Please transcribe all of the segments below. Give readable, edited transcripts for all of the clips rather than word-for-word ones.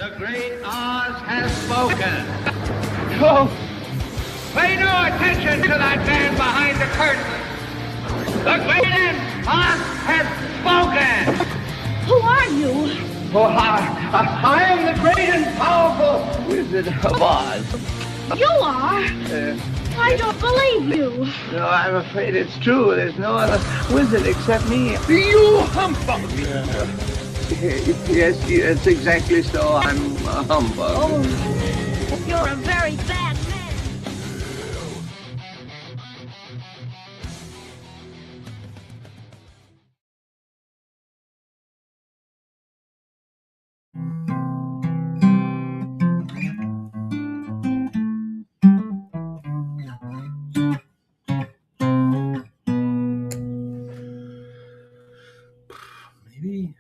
The great Oz has spoken. Oh, Pay no attention to that man behind the curtain. The great Oz has spoken. Who are you? I am the great and powerful Wizard of Oz. You are? I don't believe you. No, I'm afraid it's true. There's no other wizard except me. You humbug! Yes, exactly so. I'm a humbug. Oh, you're a very bad man. Maybe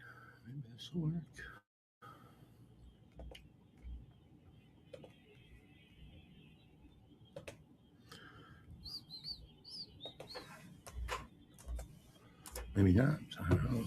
this will work. Maybe not. I don't know.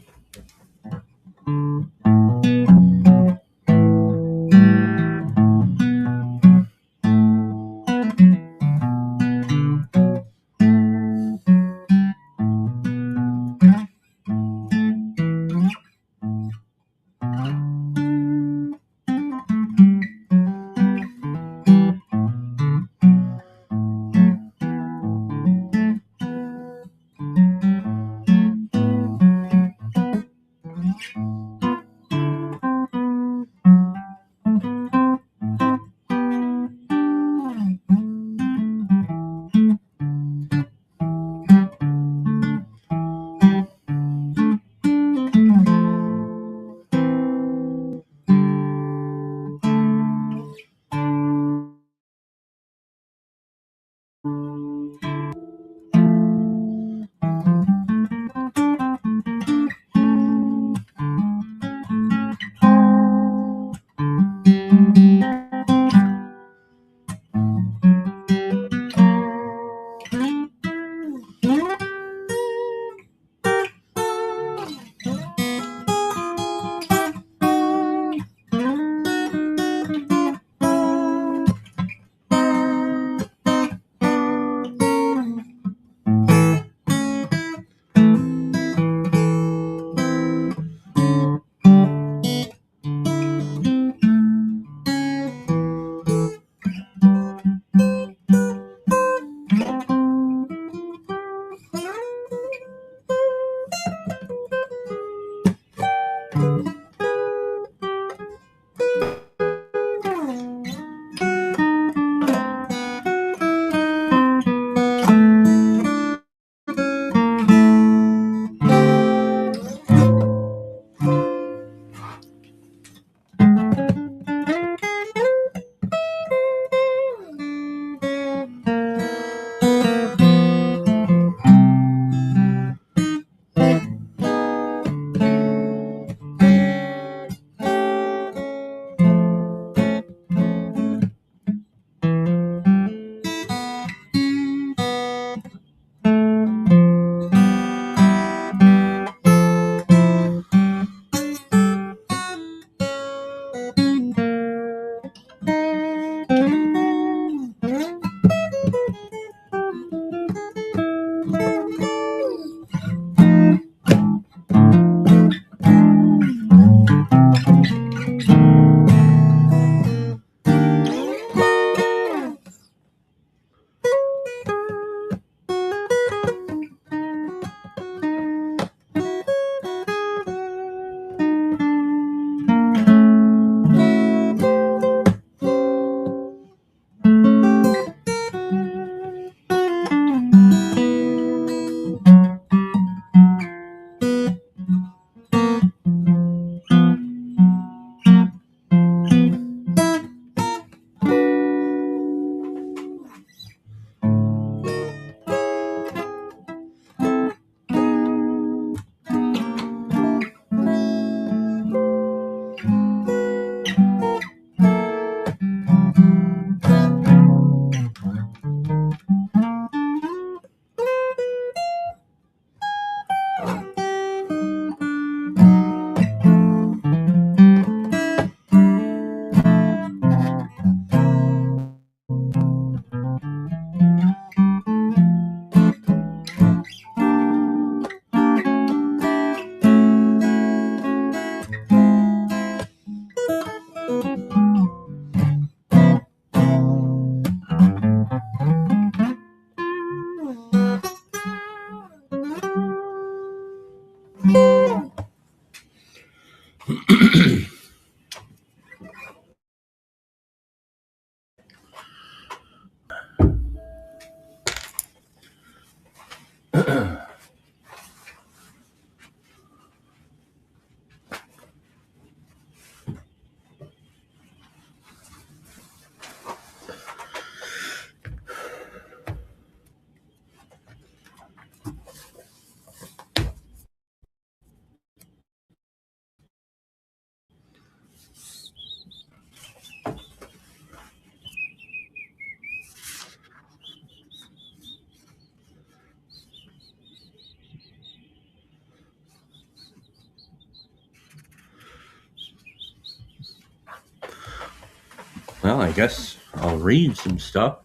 Well, I guess I'll read some stuff.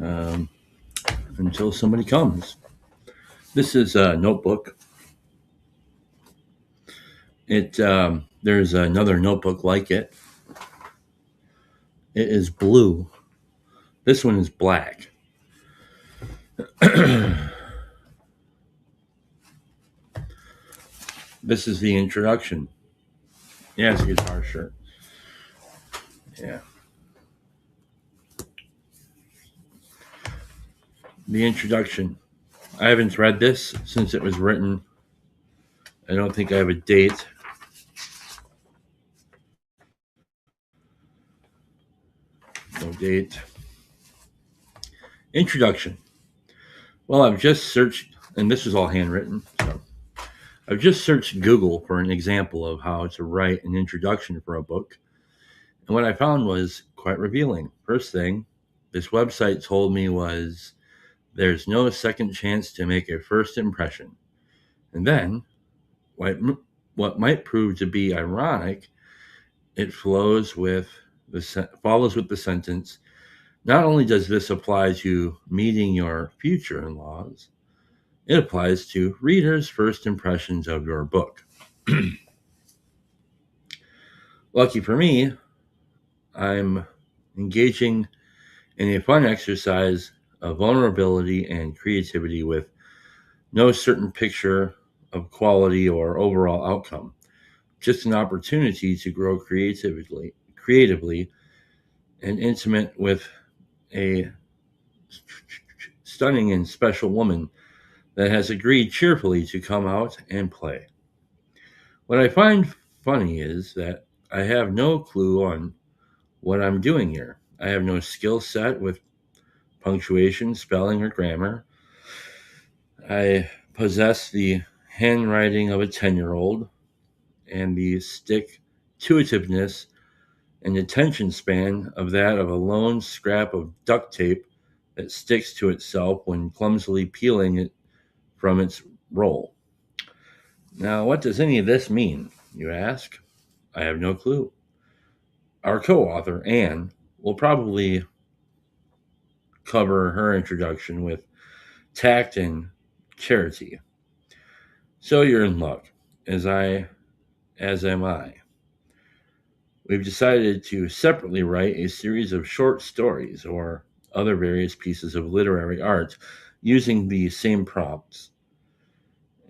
Um, until somebody comes. This is a notebook. There's another notebook like it. It is blue. This one is black. This is the introduction. Yeah, it's a guitar shirt. Yeah. The introduction. I haven't read this since it was written. I don't think I have a date. No date. Introduction. Well, I've just searched, and this is all handwritten, so I've just searched Google for an example of how to write an introduction for a book. And what I found was quite revealing. First thing this website told me was there's no second chance to make a first impression. And then, what might prove to be ironic, it follows with the sentence, not only does this apply to meeting your future in-laws, it applies to readers' first impressions of your book. Lucky for me, I'm engaging in a fun exercise of vulnerability and creativity with no certain picture of quality or overall outcome, just an opportunity to grow creatively and intimate with a stunning and special woman that has agreed cheerfully to come out and play. What I find funny is that I have no clue on what I'm doing here. I have no skill set with punctuation, spelling, or grammar. I possess the handwriting of a 10-year-old and the stick-to-itiveness and attention span of that of a lone scrap of duct tape that sticks to itself when clumsily peeling it from its roll. Now, what does any of this mean, you ask? I have no clue. Our co-author, Anne, will probably cover her introduction with tact and charity. So you're in luck, as am I. We've decided to separately write a series of short stories or other various pieces of literary art using the same prompts.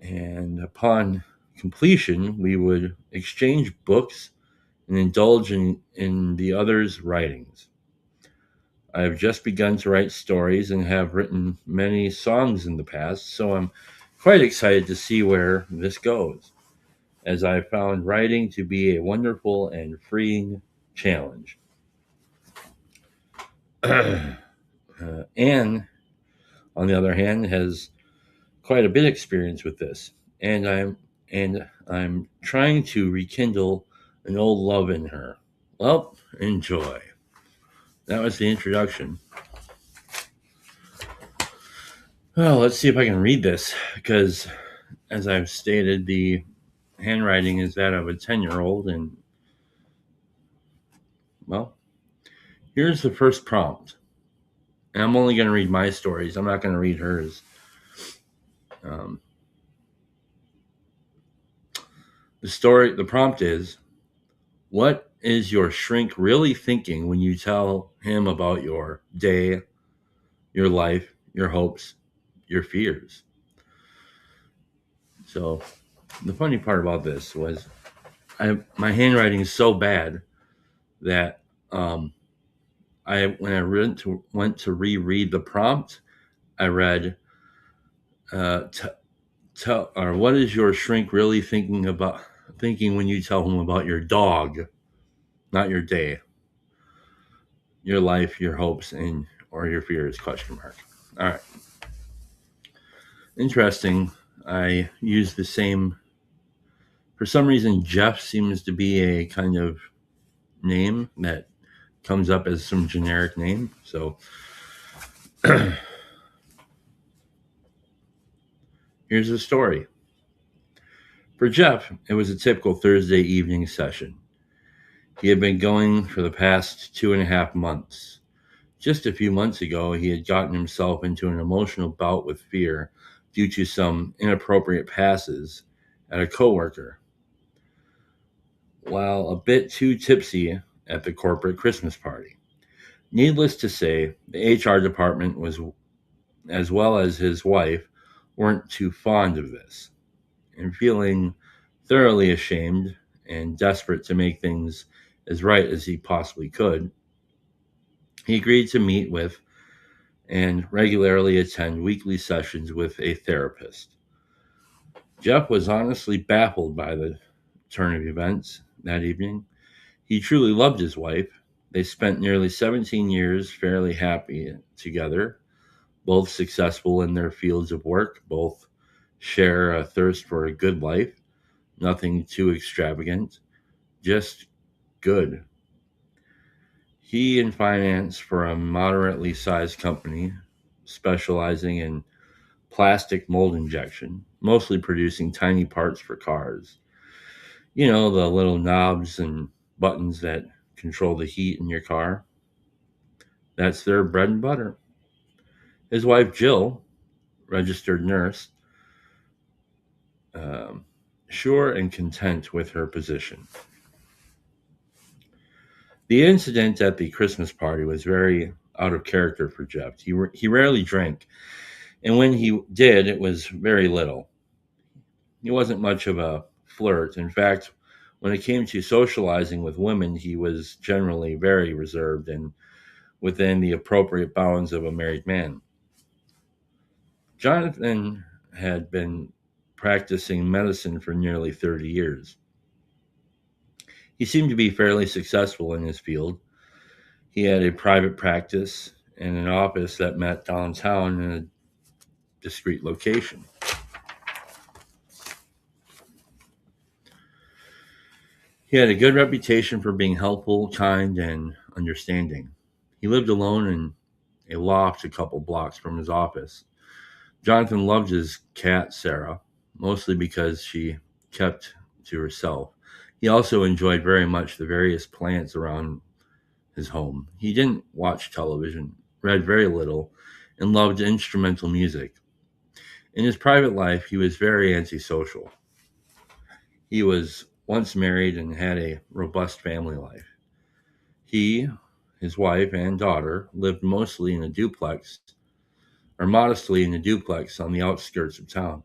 And upon completion, we would exchange books and indulge in the other's writings. I have just begun to write stories and have written many songs in the past, so I'm quite excited to see where this goes, as I found writing to be a wonderful and freeing challenge. Anne, on the other hand, has quite a bit of experience with this, and I'm trying to rekindle an old love in her. Well, enjoy. That was the introduction. Well, let's see if I can read this, because as I've stated, the handwriting is that of a 10-year-old, and well, here's the first prompt. And I'm only going to read my stories. I'm not going to read hers. The prompt is, what is your shrink really thinking when you tell him about your day, your life, your hopes, your fears? So the funny part about this was my handwriting is so bad that when I went to reread the prompt, I read, tell or what is your shrink really thinking when you tell him about your dog, not your day, your life, your hopes, and or your fears? Question mark. All right, interesting. I use the same. For some reason, Jeff seems to be a kind of name that comes up as some generic name. So here's the story. For Jeff, it was a typical Thursday evening session. He had been going for the past 2.5 months. Just a few months ago, he had gotten himself into an emotional bout with fear due to some inappropriate passes at a coworker, while a bit too tipsy at the corporate Christmas party. Needless to say, the HR department was, as well as his wife, weren't too fond of this. And feeling thoroughly ashamed and desperate to make things as right as he possibly could, he agreed to meet with and regularly attend weekly sessions with a therapist. Jeff was honestly baffled by the turn of events that evening. He truly loved his wife. They spent nearly 17 years fairly happy together, both successful in their fields of work, both share a thirst for a good life, nothing too extravagant, just good. He in finance for a moderately sized company specializing in plastic mold injection, mostly producing tiny parts for cars. You know, the little knobs and buttons that control the heat in your car. That's their bread and butter. His wife, Jill, registered nurse, um, sure and content with her position. The incident at the Christmas party was very out of character for Jeff. He rarely drank, and when he did, it was very little. He wasn't much of a flirt. In fact, when it came to socializing with women, he was generally very reserved and within the appropriate bounds of a married man. Jonathan had been practicing medicine for nearly 30 years. He seemed to be fairly successful in his field. He had a private practice and an office that met downtown in a discreet location. He had a good reputation for being helpful, kind, and understanding. He lived alone in a loft a couple blocks from his office. Jonathan loved his cat, Sarah, mostly because she kept to herself. He also enjoyed very much the various plants around his home. He didn't watch television, read very little, and loved instrumental music. In his private life, he was very antisocial. He was once married and had a robust family life. He, his wife, and daughter lived mostly in a duplex, or modestly in a duplex on the outskirts of town.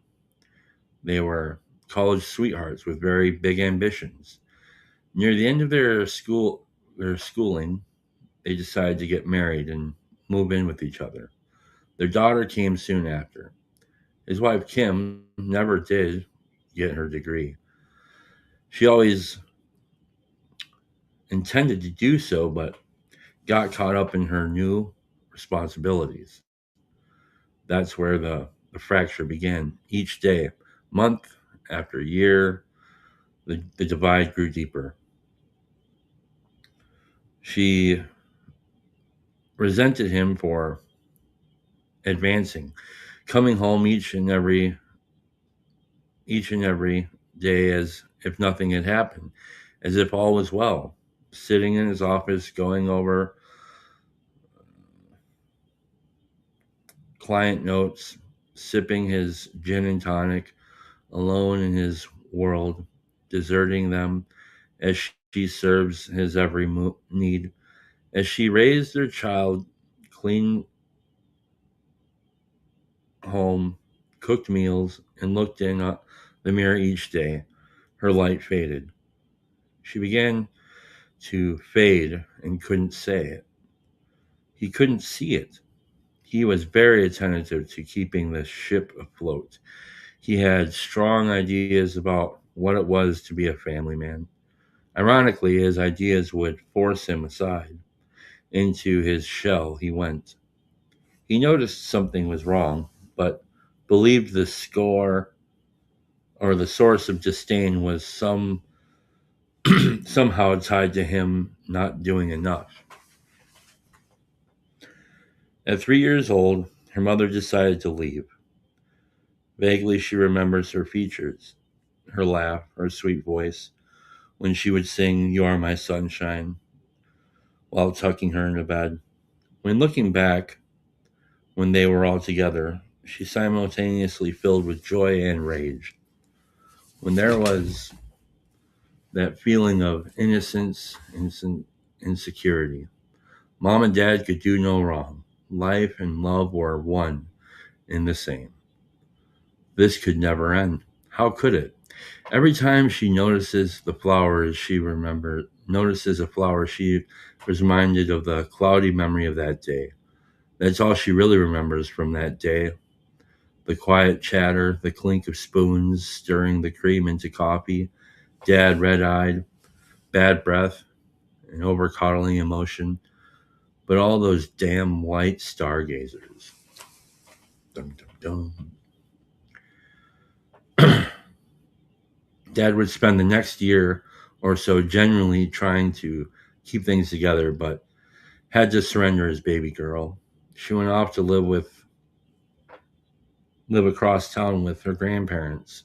They were college sweethearts with very big ambitions. Near the end of their schooling, they decided to get married and move in with each other. Their daughter came soon after. His wife Kim never did get her degree. She always intended to do so, but got caught up in her new responsibilities. That's where the fracture began. Each day, month after year, the divide grew deeper. She resented him for advancing, coming home each and every day as if nothing had happened, as if all was well, sitting in his office going over client notes, sipping his gin and tonic, alone in his world, deserting them as she serves his every need. As she raised their child, cleaned home, cooked meals, and looked in the mirror each day, her light faded. She began to fade and couldn't say it. He couldn't see it. He was very attentive to keeping the ship afloat. He had strong ideas about what it was to be a family man. Ironically, his ideas would force him aside. Into his shell he went. He noticed something was wrong, but believed the score or the source of disdain was somehow tied to him not doing enough. At 3 years old, her mother decided to leave. Vaguely, she remembers her features, her laugh, her sweet voice, when she would sing You Are My Sunshine while tucking her into bed. When looking back, when they were all together, she simultaneously filled with joy and rage. When there was that feeling of innocence and insecurity. Mom and Dad could do no wrong. Life and love were one and the same. This could never end. How could it? Every time she notices a flower, she was reminded of the cloudy memory of that day. That's all she really remembers from that day. The quiet chatter, the clink of spoons stirring the cream into coffee, Dad red-eyed, bad breath, and over-coddling emotion. But all those damn white stargazers. Dum, dum, dum. Dad would spend the next year or so genuinely trying to keep things together, but had to surrender his baby girl. She went off to live across town with her grandparents.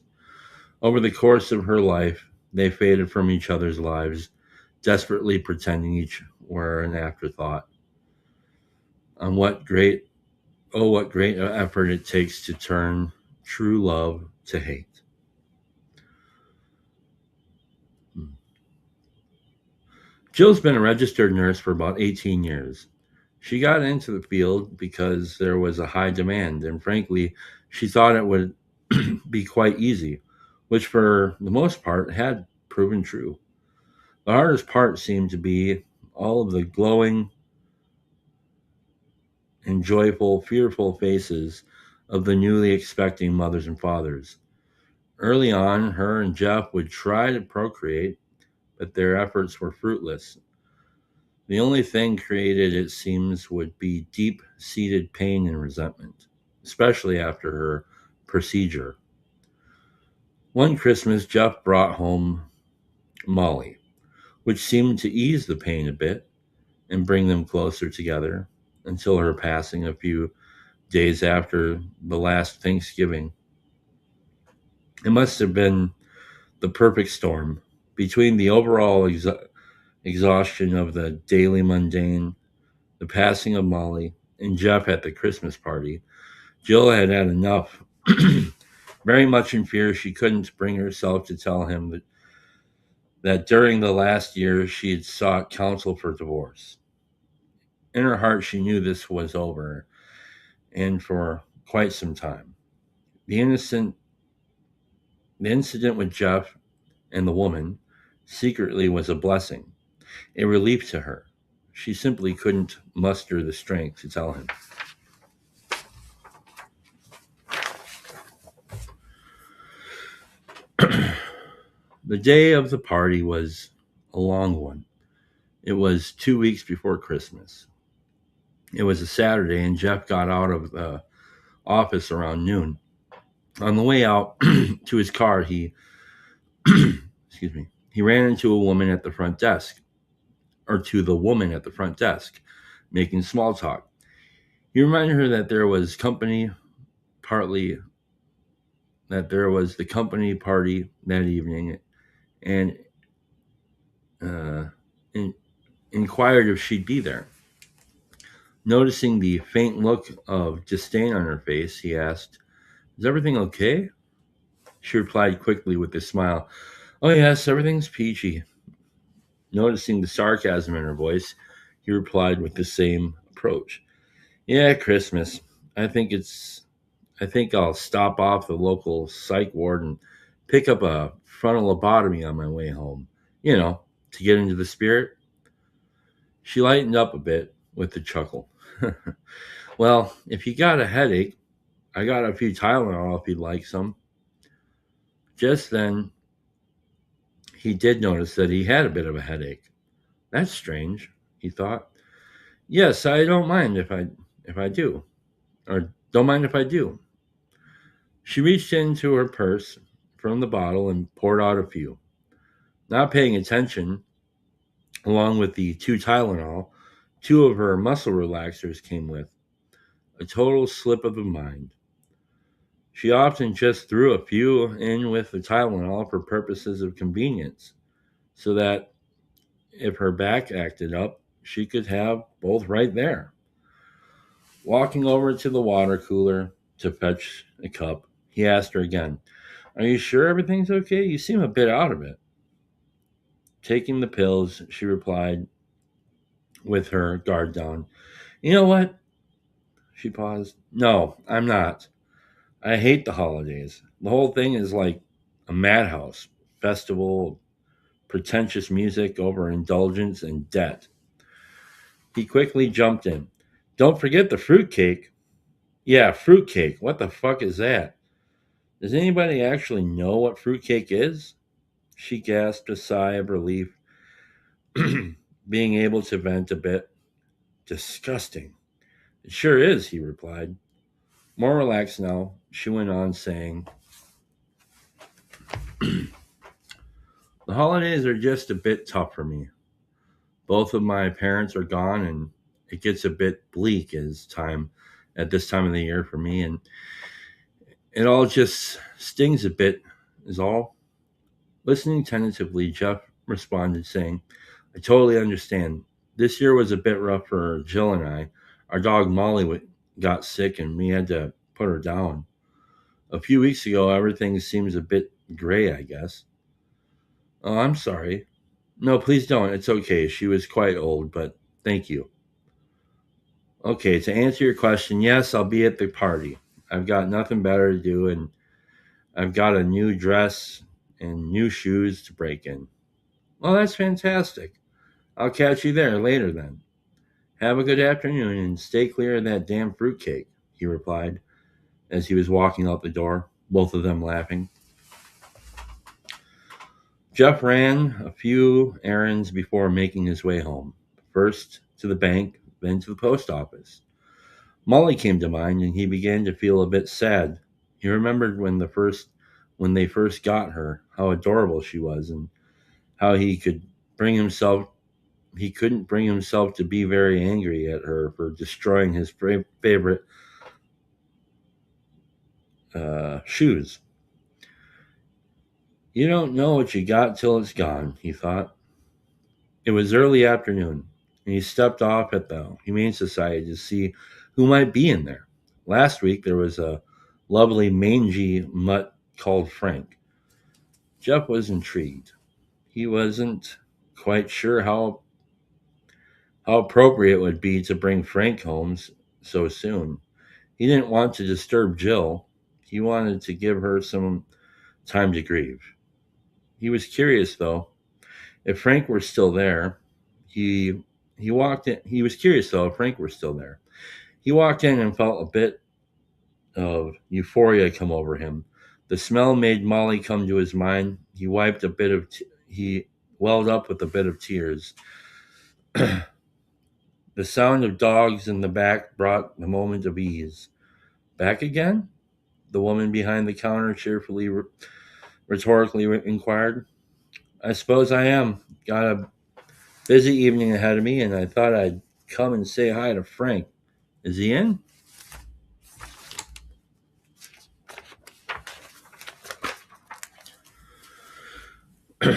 Over the course of her life, they faded from each other's lives, desperately pretending each were an afterthought. What great effort it takes to turn true love to hate. Jill's been a registered nurse for about 18 years. She got into the field because there was a high demand, and frankly, she thought it would be quite easy, which for the most part had proven true. The hardest part seemed to be all of the glowing and joyful, fearful faces of the newly expecting mothers and fathers. Early on, her and Jeff would try to procreate, but their efforts were fruitless. The only thing created, it seems, would be deep-seated pain and resentment, especially after her procedure. One Christmas, Jeff brought home Molly, which seemed to ease the pain a bit and bring them closer together until her passing a few days after the last Thanksgiving. It must have been the perfect storm between the overall exhaustion of the daily mundane, the passing of Molly, and Jeff at the Christmas party. Jill had had enough, very much in fear she couldn't bring herself to tell him that during the last year she had sought counsel for divorce. In her heart, she knew this was over, and for quite some time. The incident with Jeff and the woman secretly was a blessing, a relief to her. She simply couldn't muster the strength to tell him. The day of the party was a long one. It was 2 weeks before Christmas. It was a Saturday, and Jeff got out of the office around noon. On the way out to his car, he ran into the woman at the front desk, making small talk. He reminded her that there was the company party that evening, and inquired if she'd be there. Noticing the faint look of disdain on her face, he asked, "Is everything okay?" She replied quickly with a smile, "Oh yes, everything's peachy." Noticing the sarcasm in her voice, he replied with the same approach, "Yeah, Christmas. I think I'll stop off the local psych ward and pick up a frontal lobotomy on my way home, to get into the spirit. She lightened up a bit with a chuckle. Well, if you got a headache, I got a few Tylenol if you'd like some. Just then, he did notice that he had a bit of a headache. That's strange, he thought. Yes, I don't mind if I do. Or don't mind if I do. She reached into her purse from the bottle and poured out a few. Not paying attention, along with the 2 Tylenol, 2 of her muscle relaxers came with. A total slip of the mind. She often just threw a few in with the Tylenol for purposes of convenience, so that if her back acted up, she could have both right there. Walking over to the water cooler to fetch a cup, he asked her again, "Are you sure everything's okay? You seem a bit out of it." Taking the pills, she replied with her guard down, "You know what?" She paused. "No, I'm not. I hate the holidays. The whole thing is like a madhouse festival, pretentious music, overindulgence, and debt." He quickly jumped in. "Don't forget the fruitcake." "Yeah, fruitcake. What the fuck is that? Does anybody actually know what fruitcake is?" She gasped a sigh of relief, being able to vent a bit. "Disgusting." "It sure is," he replied. More relaxed now, she went on saying, "The holidays are just a bit tough for me. Both of my parents are gone, and it gets a bit bleak at this time of the year for me, and it all just stings a bit, is all." Listening tentatively, Jeff responded, saying, "I totally understand. This year was a bit rough for Jill and I. Our dog Molly got sick, and we had to put her down. A few weeks ago, everything seems a bit gray, I guess." "Oh, I'm sorry." "No, please don't. It's okay. She was quite old, but thank you." "Okay, to answer your question, yes, I'll be at the party. I've got nothing better to do, and I've got a new dress and new shoes to break in." "Well, that's fantastic. I'll catch you there later then. Have a good afternoon and stay clear of that damn fruitcake," he replied as he was walking out the door, both of them laughing. Jeff ran a few errands before making his way home. First to the bank, then to the post office. Molly came to mind, and he began to feel a bit sad. He remembered when they first got her, how adorable she was, and how he couldn't bring himself to be very angry at her for destroying his favorite shoes. "You don't know what you got till it's gone," he thought. It was early afternoon, and he stepped off at the Humane Society to see who might be in there. Last week there was a lovely mangy mutt called Frank. Jeff was intrigued. He wasn't quite sure how appropriate it would be to bring Frank home so soon. He didn't want to disturb Jill. He wanted to give her some time to grieve. He was curious, though, if Frank were still there. He walked in. He was curious, though, if Frank were still there. He walked in and felt a bit of euphoria come over him. The smell made Molly come to his mind. He welled up with a bit of tears. The sound of dogs in the back brought the moment of ease. "Back again?" the woman behind the counter cheerfully rhetorically inquired. "I suppose I am. Got a busy evening ahead of me, and I thought I'd come and say hi to Frank. Is he in?"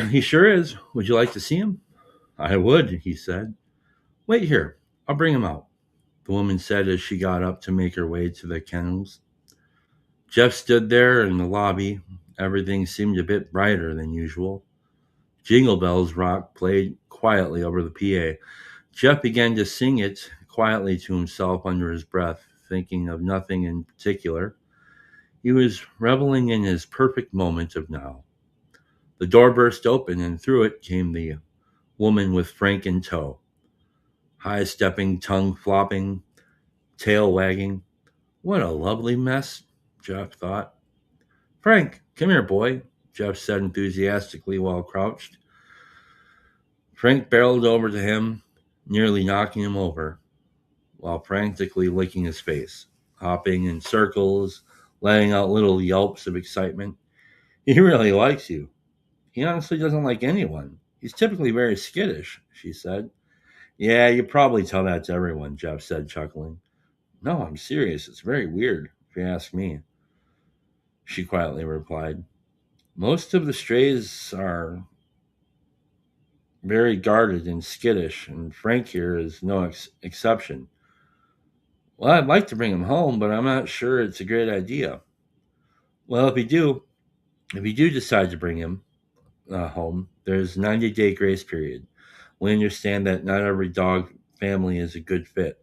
"He sure is. Would you like to see him?" "I would," he said. "Wait here. I'll bring him out," the woman said as she got up to make her way to the kennels. Jeff stood there in the lobby. Everything seemed a bit brighter than usual. Jingle Bells Rock played quietly over the PA. Jeff began to sing it quietly to himself under his breath, thinking of nothing in particular. He was reveling in his perfect moment of now. The door burst open, and through it came the woman with Frank in tow, high stepping, tongue flopping, tail wagging. What a lovely mess, Jeff thought. Frank, come here, boy, Jeff said enthusiastically while crouched. Frank barreled over to him, nearly knocking him over, while frantically licking his face, hopping in circles, letting out little yelps of excitement. He really likes you. He honestly doesn't like anyone. He's typically very skittish, she said. Yeah, you probably tell that to everyone, Jeff said, chuckling. No, I'm serious. It's very weird, if you ask me, she quietly replied. Most of the strays are very guarded and skittish, and Frank here is no exception. Well, I'd like to bring him home, but I'm not sure it's a great idea. Well, if you do decide to bring him home, there's a 90-day grace period. We understand that not every dog family is a good fit.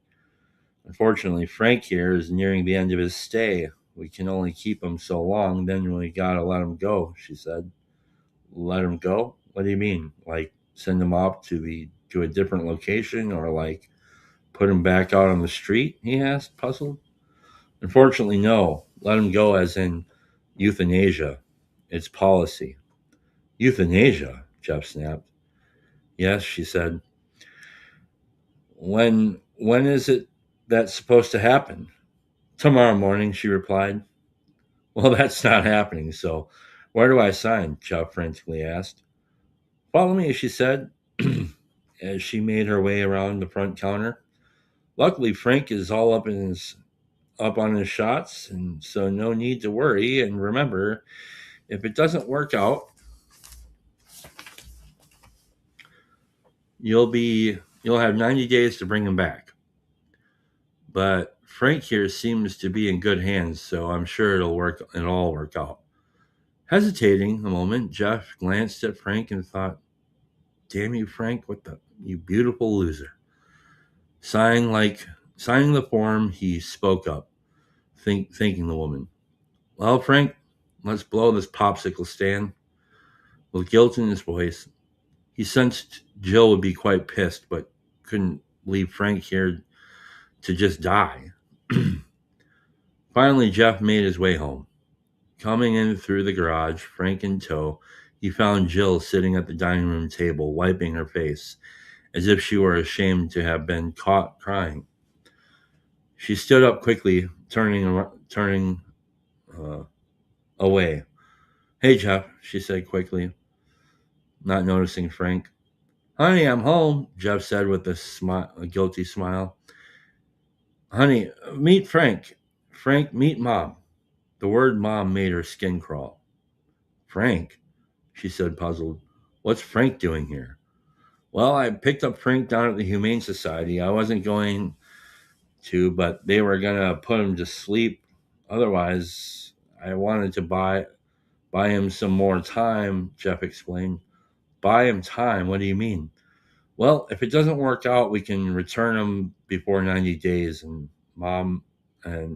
Unfortunately, Frank here is nearing the end of his stay. We can only keep him so long, then we gotta let him go, she said. Let him go? What do you mean? Like send him off to a different location, or like put him back out on the street? He asked, puzzled. Unfortunately, no. Let him go as in euthanasia. It's policy. Euthanasia, Jeff snapped. Yes, she said. When is it that's supposed to happen? Tomorrow morning, she replied. Well, that's not happening, so where do I sign? Jeff frantically asked. Follow me, she said, as she made her way around the front counter. Luckily, Frank is all up on his shots, and so no need to worry. And remember, if it doesn't work out, you'll have 90 days to bring him back. But Frank here seems to be in good hands, so I'm sure it'll all work out. Hesitating a moment, Jeff glanced at Frank and thought, damn you, Frank, you beautiful loser. Signing the form, he spoke up, thanking the woman. Well, Frank, let's blow this popsicle stand. With guilt in his voice, he sensed Jill would be quite pissed, but couldn't leave Frank here to just die. Finally, Jeff made his way home. Coming in through the garage, Frank in tow, he found Jill sitting at the dining room table, wiping her face, as if she were ashamed to have been caught crying. She stood up quickly, turning away. Hey, Jeff, she said quickly, not noticing Frank. Honey, I'm home, Jeff said with a guilty smile. Honey, meet Frank. Frank, meet Mom. The word Mom made her skin crawl. Frank, she said, puzzled. What's Frank doing here? Well, I picked up Frank down at the Humane Society. I wasn't going to, but they were going to put him to sleep. Otherwise, I wanted to buy him some more time, Jeff explained. Buy him time? What do you mean? Well, if it doesn't work out, we can return him before 90 days. And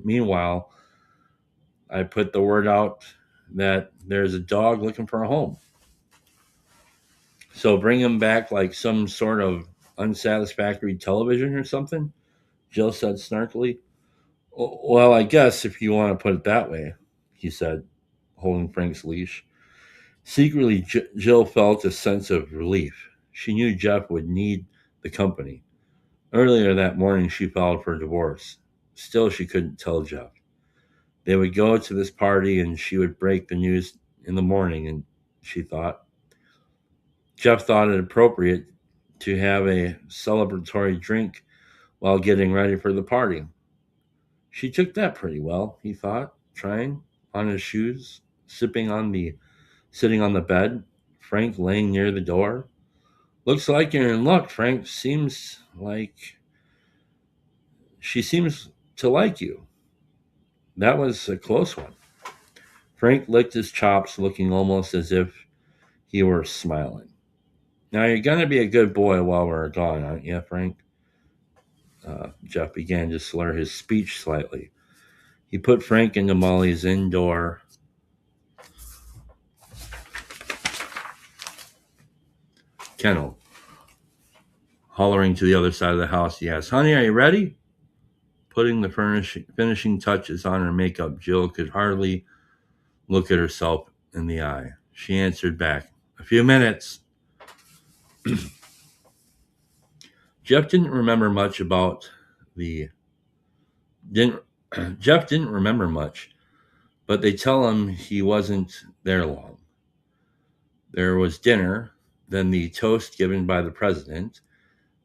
meanwhile, I put the word out that there's a dog looking for a home. So bring him back like some sort of unsatisfactory television or something, Jill said snarkily. Well, I guess if you want to put it that way, he said, holding Frank's leash. Secretly, Jill felt a sense of relief. She knew Jeff would need the company. Earlier that morning, she filed for divorce. Still, she couldn't tell Jeff. They would go to this party and she would break the news in the morning, and she thought. Jeff thought it appropriate to have a celebratory drink while getting ready for the party. She took that pretty well, he thought, trying on his shoes, sitting on the bed, Frank laying near the door. Looks like you're in luck, Frank. She seems to like you. That was a close one. Frank licked his chops, looking almost as if he were smiling. Now you're going to be a good boy while we're gone, aren't you, Frank? Jeff began to slur his speech slightly. He put Frank into Molly's indoor kennel. Hollering to the other side of the house, he asked, "Honey, are you ready?" Putting the finishing touches on her makeup, Jill could hardly look at herself in the eye. She answered back, "A few minutes." Jeff didn't remember much about the didn't Jeff didn't remember much, but they tell him he wasn't there long. There was dinner, then the toast given by the president.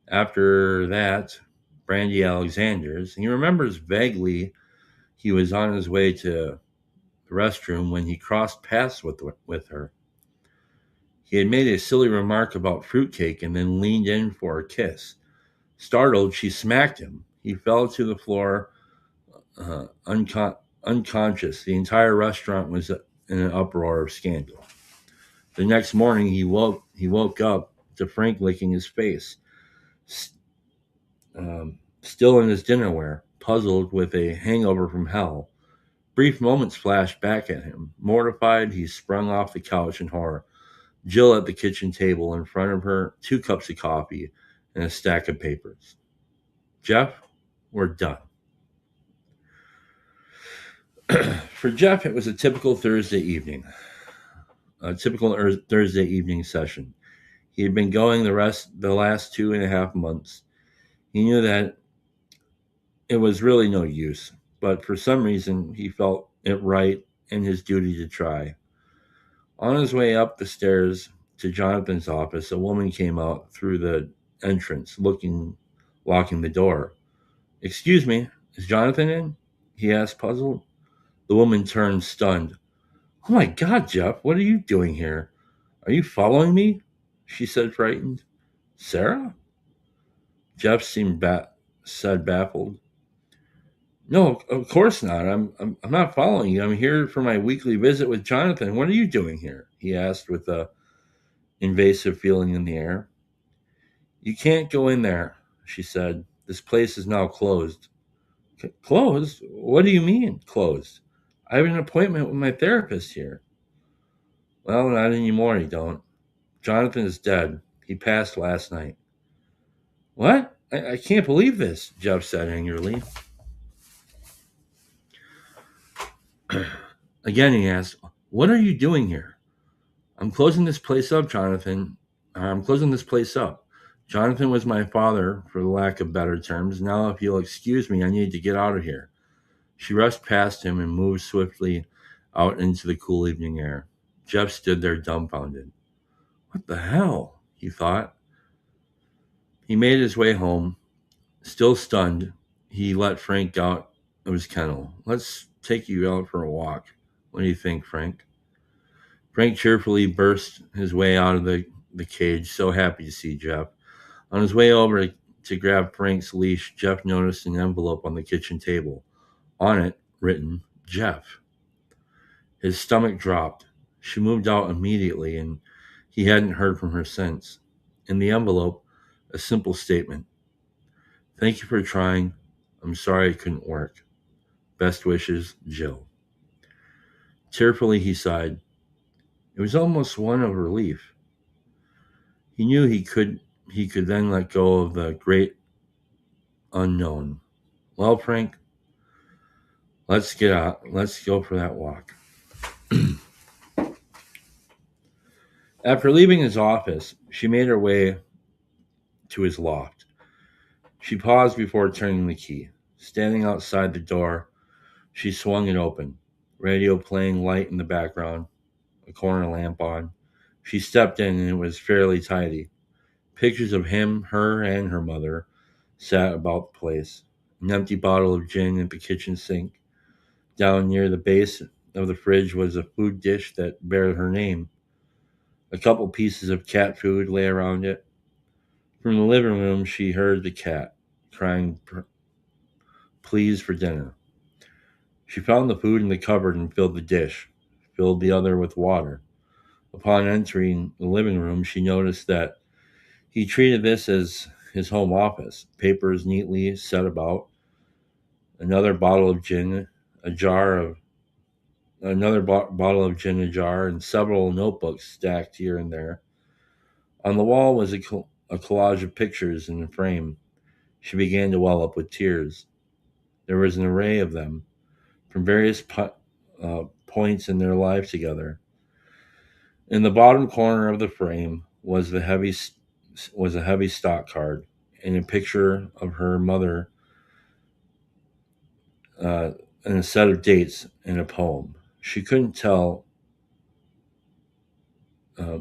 After that, Brandy Alexander's. He remembers vaguely he was on his way to the restroom when he crossed paths with her. He had made a silly remark about fruitcake and then leaned in for a kiss. Startled, she smacked him. He fell to the floor, unconscious. The entire restaurant was in an uproar of scandal. The next morning, he woke up to Frank licking his face, still in his dinnerware, puzzled with a hangover from hell. Brief moments flashed back at him. Mortified, he sprung off the couch in horror. Jill at the kitchen table, in front of her, 2 cups of coffee and a stack of papers. "Jeff, we're done." For Jeff, it was a typical Thursday evening session. He had been going the last 2.5 months. He knew that it was really no use, but for some reason he felt it right and his duty to try. On his way up the stairs to Jonathan's office, a woman came out through the entrance, locking the door. "Excuse me, is Jonathan in?" he asked, puzzled. The woman turned, stunned. "Oh my God, Jeff, what are you doing here? Are you following me?" she said, frightened. "Sarah?" Jeff said, baffled. "No, of course not. I'm not following you. I'm here for my weekly visit with Jonathan. What are you doing here?" he asked with a invasive feeling in the air. "You can't go in there," she said. "This place is now closed." "Closed? What do you mean, closed? I have an appointment with my therapist here." "Well, not anymore, you don't. Jonathan is dead. He passed last night." "What? I can't believe this," Jeff said angrily. Again, he asked, "What are you doing here?" I'm closing this place up, Jonathan. Jonathan was my father, for the lack of better terms. Now, if you'll excuse me, I need to get out of here." She rushed past him and moved swiftly out into the cool evening air. Jeff stood there dumbfounded. What the hell? He thought. He made his way home. Still stunned, he let Frank out of his kennel. "Let's take you out for a walk. What do you think, Frank?" Frank cheerfully burst his way out of the cage, so happy to see Jeff. On his way over to grab Frank's leash, Jeff noticed an envelope on the kitchen table. On it, written, "Jeff." His stomach dropped. She moved out immediately, and he hadn't heard from her since. In the envelope, a simple statement. "Thank you for trying. I'm sorry it couldn't work. Best wishes, Jill." Tearfully, he sighed. It was almost one of relief. He knew he could then let go of the great unknown. "Well, Frank, let's get out. Let's go for that walk." After leaving his office, she made her way to his loft. She paused before turning the key. Standing outside the door, she swung it open. Radio playing light in the background, a corner lamp on. She stepped in, and it was fairly tidy. Pictures of him, her, and her mother sat about the place. An empty bottle of gin at the kitchen sink. Down near the base of the fridge was a food dish that bared her name. A couple pieces of cat food lay around it. From the living room, she heard the cat crying pleas for dinner. She found the food in the cupboard and filled the dish, filled the other with water. Upon entering the living room, she noticed that he treated this as his home office, papers neatly set about, another bottle of gin, a jar of another bottle of gin, a jar, and several notebooks stacked here and there. On the wall was a collage of pictures in a frame. She began to well up with tears. There was an array of them from various points in their lives together. In the bottom corner of the frame was a heavy stock card and a picture of her mother and a set of dates and a poem. She couldn't tell.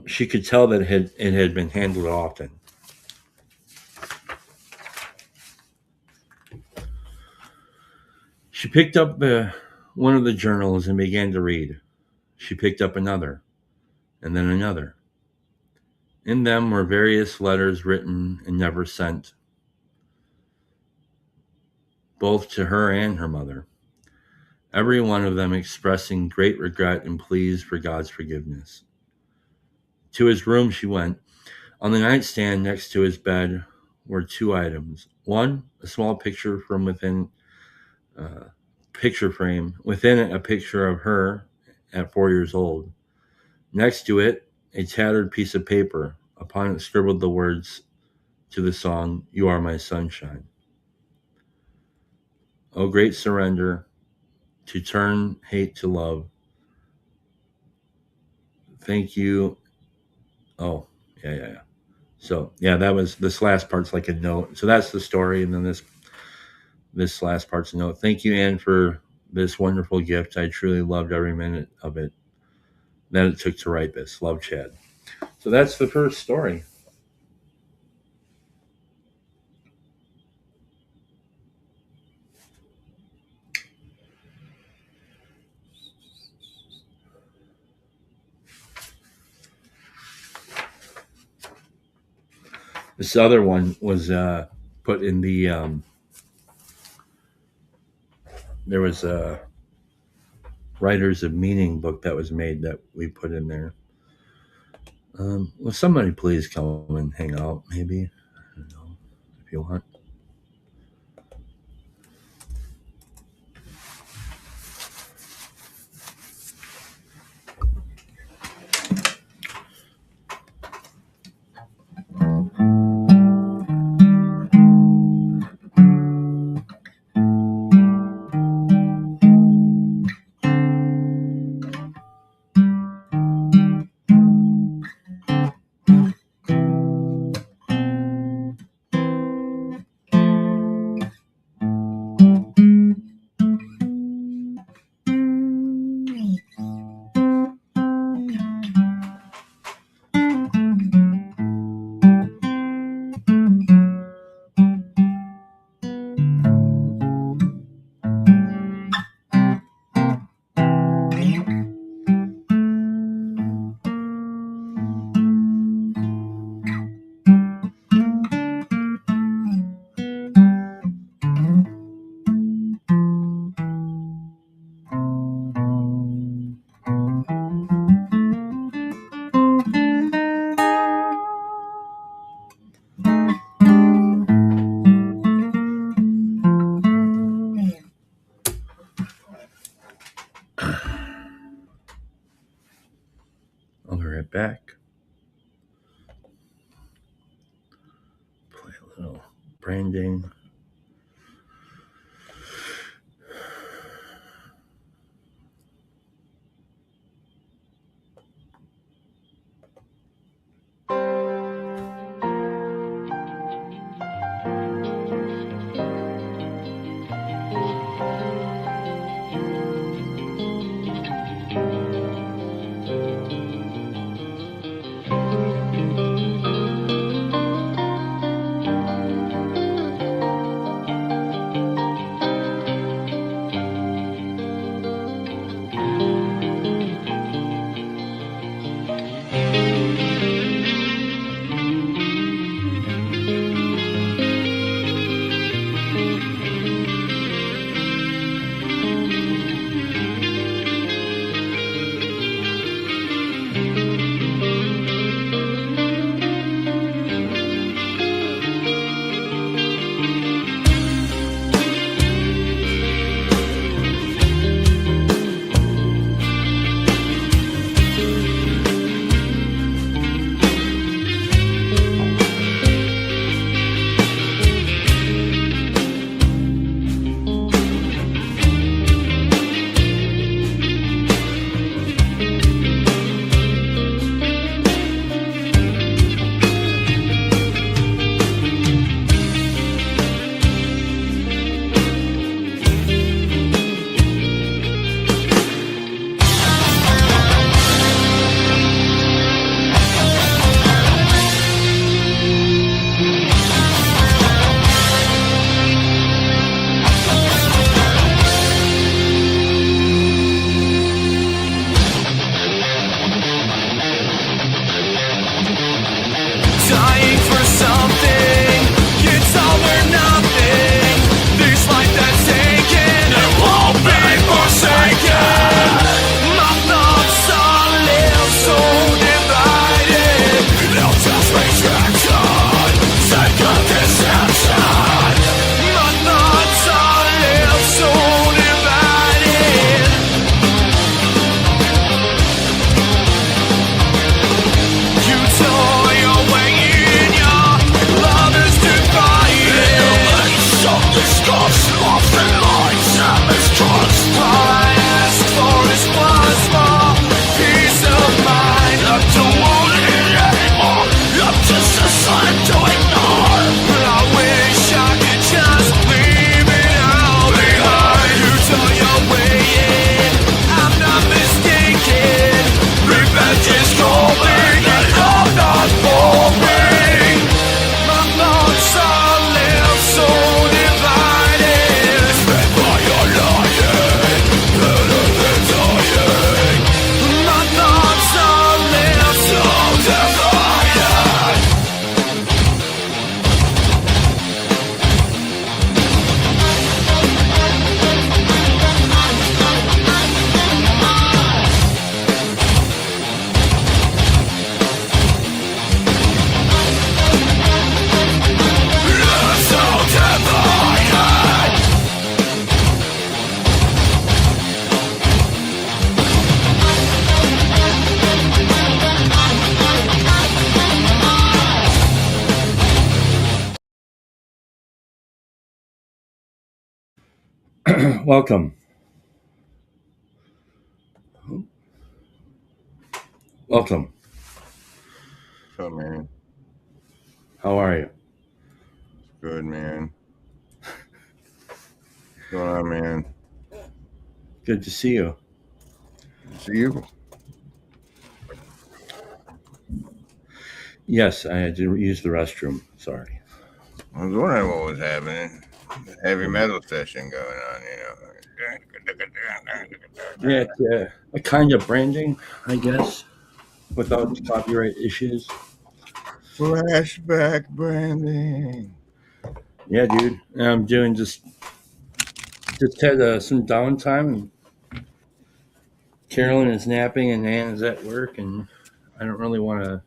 She could tell that it had been handled often. She picked up one of the journals and began to read. She picked up another, and then another. In them were various letters written and never sent, both to her and her mother, every one of them expressing great regret and pleas for God's forgiveness. To his room she went. On the nightstand next to his bed were two items. One, a small picture from within picture frame. Within it, a picture of her at 4 years old. Next to it, a tattered piece of paper. Upon it scribbled the words to the song, "You Are My Sunshine." Oh, great surrender, to turn hate to love. Thank you. Oh, yeah. So, yeah, this last part's like a note. So that's the story, and then this last part's a note. Thank you, Anne, for this wonderful gift. I truly loved every minute of it that it took to write this. Love, Chad. So that's the first story. This other one was put in the there was a Writers of Meaning book that was made that we put in there. Will somebody please come and hang out, maybe? I don't know, if you want. I'll be right back. Play a little branding. Welcome. Welcome. So, man, How are you? good, man. What's going on, man? Good to see you. See you. Yes, I had to use the restroom. Sorry. I was wondering what was happening. Heavy metal session going on, Yeah, it's, a kind of branding, I guess, without copyright issues. Flashback branding. Yeah, dude. I'm doing just had some downtime. Carolyn is napping and Ann is at work, and I don't really want to.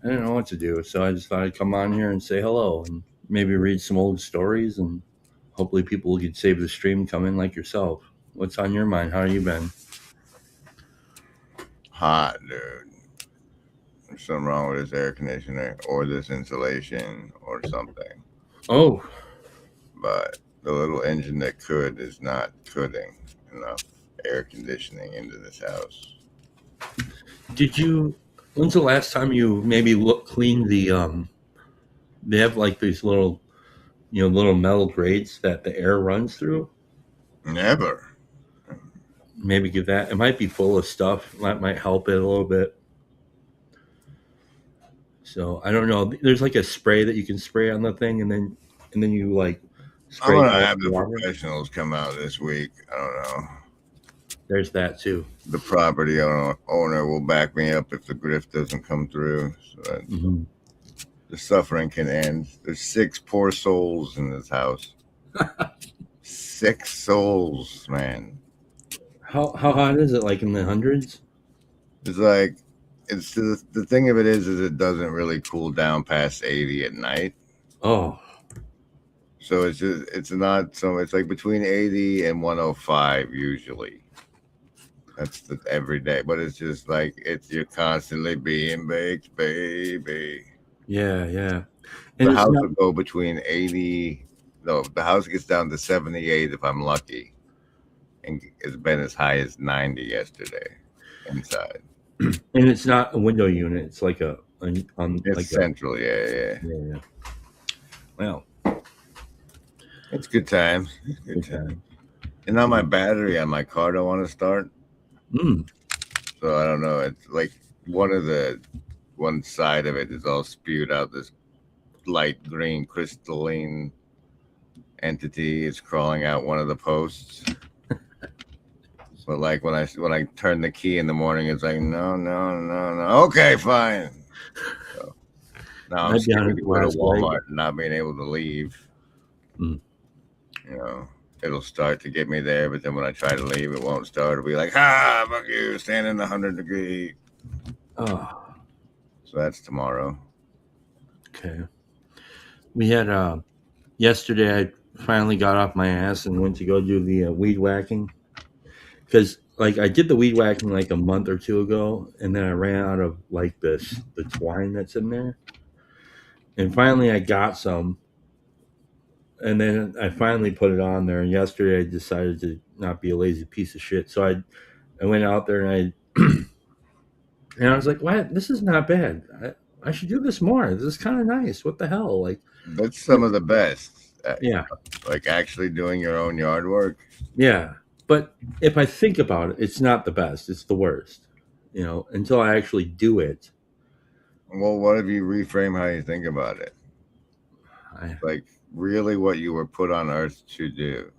I don't know what to do, so I just thought I'd come on here and say hello and maybe read some old stories, and hopefully people could save the stream, come in like yourself. What's on your mind? How have you been? Hot, dude. There's something wrong with this air conditioner or this insulation or something. Oh, But the little engine that could is not putting enough air conditioning into this house. did you? When's the last time you maybe cleaned the? They have like these little, little metal grates that the air runs through. Never. Maybe give that. It might be full of stuff. That might help it a little bit. So I don't know. There's like a spray that you can spray on the thing, and then you like spray. I'm gonna have the professionals come out this week. I don't know. There's that too. The property owner will back me up if the grift doesn't come through, so that the suffering can end. There's 6 poor souls in this house. 6 souls, man. How hot is it? Like in the hundreds? It's like the thing of it is it doesn't really cool down past 80 at night. Oh, so it's not so it's like between 80 and 105 usually. That's the every day, but it's just like you're constantly being baked, baby. Yeah. And the house will go between 80. No, the house gets down to 78 if I'm lucky, and it's been as high as 90 yesterday inside. And it's not a window unit; it's like it's like central. Yeah. Well, it's good times. It's good times. And now my battery on my car don't want to start. So I don't know. It's like one side of it is all spewed out this light green crystalline entity. It's crawling out one of the posts. But like when I turn the key in the morning, it's like no. Okay, fine. So now I'm scared to go to Walmart and not being able to leave. You know. It'll start to get me there, but then when I try to leave, it won't start. It'll be like, fuck you, stand in the 100-degree heat. Oh. So that's tomorrow. Okay. We had, yesterday I finally got off my ass and went to go do the weed whacking. Because, like, I did the weed whacking like a month or 2 ago, and then I ran out of, like, the twine that's in there. And finally I got some. And then I finally put it on there. And yesterday I decided to not be a lazy piece of shit. So I went out there and and I was like, "What? This is not bad. I should do this more. This is kind of nice. What the hell? Like, that's some of the best. Yeah, like actually doing your own yard work. Yeah, but if I think about it, it's not the best. It's the worst. Until I actually do it. Well, what if you reframe how you think about it? Like really what you were put on earth to do.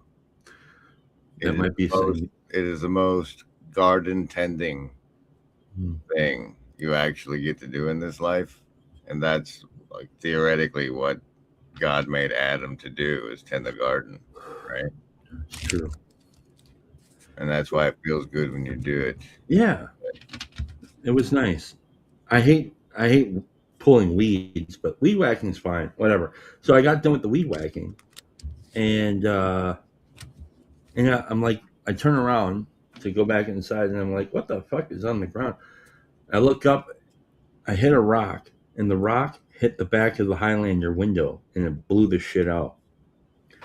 That might be it is the most garden tending thing you actually get to do in this life. And that's like theoretically what God made Adam to do, is tend the garden, right? It's true. And that's why it feels good when you do it. Yeah. It was nice. I hate pulling weeds, but weed whacking is fine. Whatever. So I got done with the weed whacking, and I'm like, I turn around to go back inside, and I'm like, what the fuck is on the ground? I look up, I hit a rock, and the rock hit the back of the Highlander window, and it blew the shit out.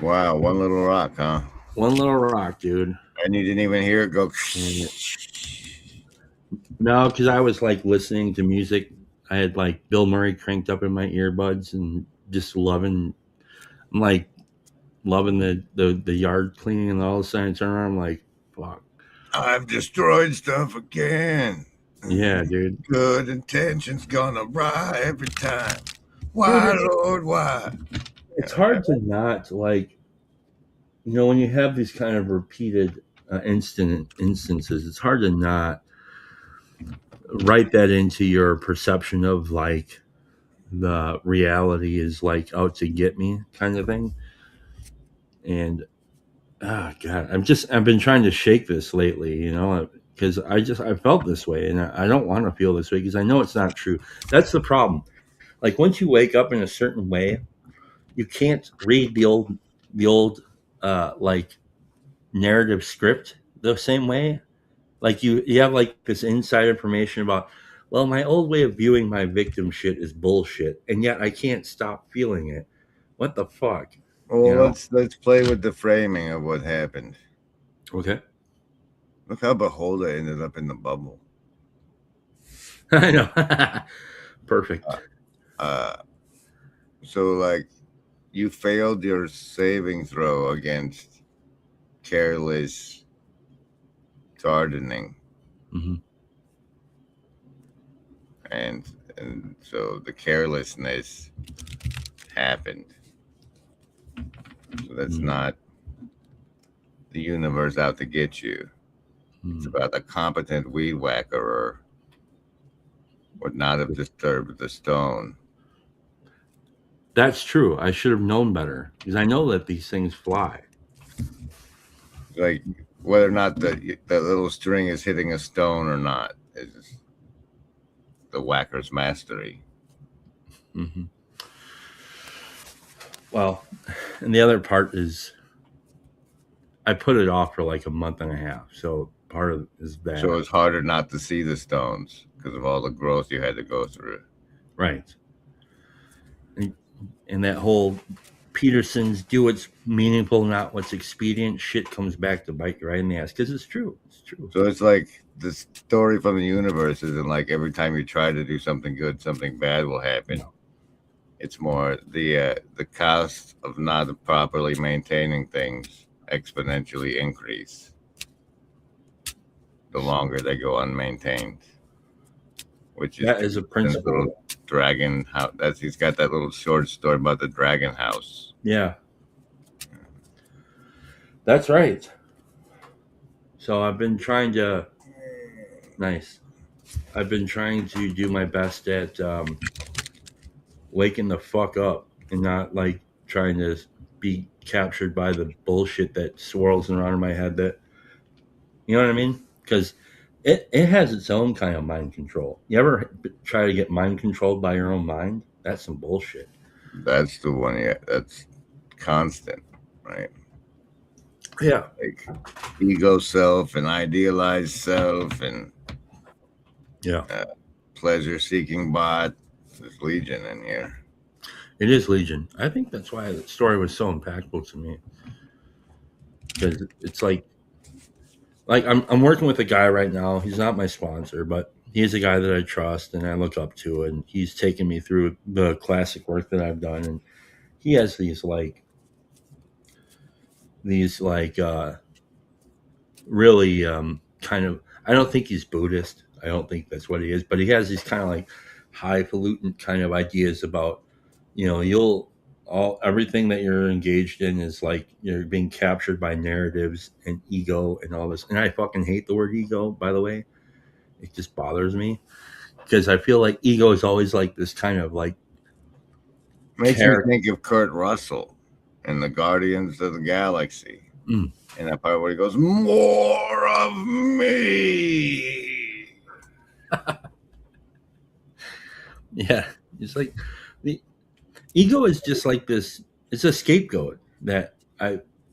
Wow, one little rock, huh? One little rock, dude. And you didn't even hear it go. No, because I was like listening to music. I had like Bill Murray cranked up in my earbuds and just loving. I'm like loving the yard cleaning, and all of a sudden I turn around, I'm like, fuck. I've destroyed stuff again. Yeah, dude. Good intentions gonna rise every time. Why, dude, Lord, why? It's hard to not like, when you have these kind of repeated instances, it's hard to not write that into your perception of like the reality is like out to get me kind of thing. And God, I've been trying to shake this lately, because I felt this way, and I don't want to feel this way because I know it's not true. That's the problem. Like once you wake up in a certain way, you can't read the old like narrative script the same way. Like you have like this inside information about, well, my old way of viewing my victim shit is bullshit, and yet I can't stop feeling it. What the fuck? Well, let's play with the framing of what happened. Okay. Look how Beholder ended up in the bubble. I know. Perfect. So like you failed your saving throw against careless gardening. Mm-hmm. And so the carelessness happened. So that's not the universe out to get you. It's about a competent weed whacker would not have disturbed the stone. That's true. I should have known better because I know that these things fly. Like whether or not the little string is hitting a stone or not is the whacker's mastery. Mm-hmm. Well, and the other part is I put it off for like a month and a half. So part of it is bad. So it's harder not to see the stones because of all the growth you had to go through. Right. And that whole Peterson's do what's meaningful, not what's expedient shit comes back to bite you right in the ass because it's true. It's true. So it's like the story from the universe isn't like every time you try to do something good, something bad will happen. No. It's more the cost of not properly maintaining things exponentially increase the longer they go unmaintained. Which is a principle. Dragon house. He's got that little short story about the dragon house. Yeah, that's right. So I've been trying to. Nice. I've been trying to do my best at waking the fuck up and not like trying to be captured by the bullshit that swirls around in my head. That, you know what I mean? Because it has its own kind of mind control. You ever try to get mind controlled by your own mind? That's some bullshit. That's the one. Yeah, that's constant, right? Yeah, like ego self and idealized self and pleasure-seeking bot. There's legion in here. It is legion. I think that's why the story was so impactful to me. Because it's like I'm working with a guy right now. He's not my sponsor, but he's a guy that I trust and I look up to, and he's taken me through the classic work that I've done. And he has these really kind of, I don't think he's Buddhist. I don't think that's what he is, but he has these kind of like highfalutin kind of ideas about, everything that you're engaged in is like you're being captured by narratives and ego and all this. And I fucking hate the word ego, by the way. It just bothers me because I feel like ego is always like this kind of like makes me think of Kurt Russell in the Guardians of the Galaxy. And that part where he goes, "More of me." Yeah, it's like the ego is just like this. It's a scapegoat that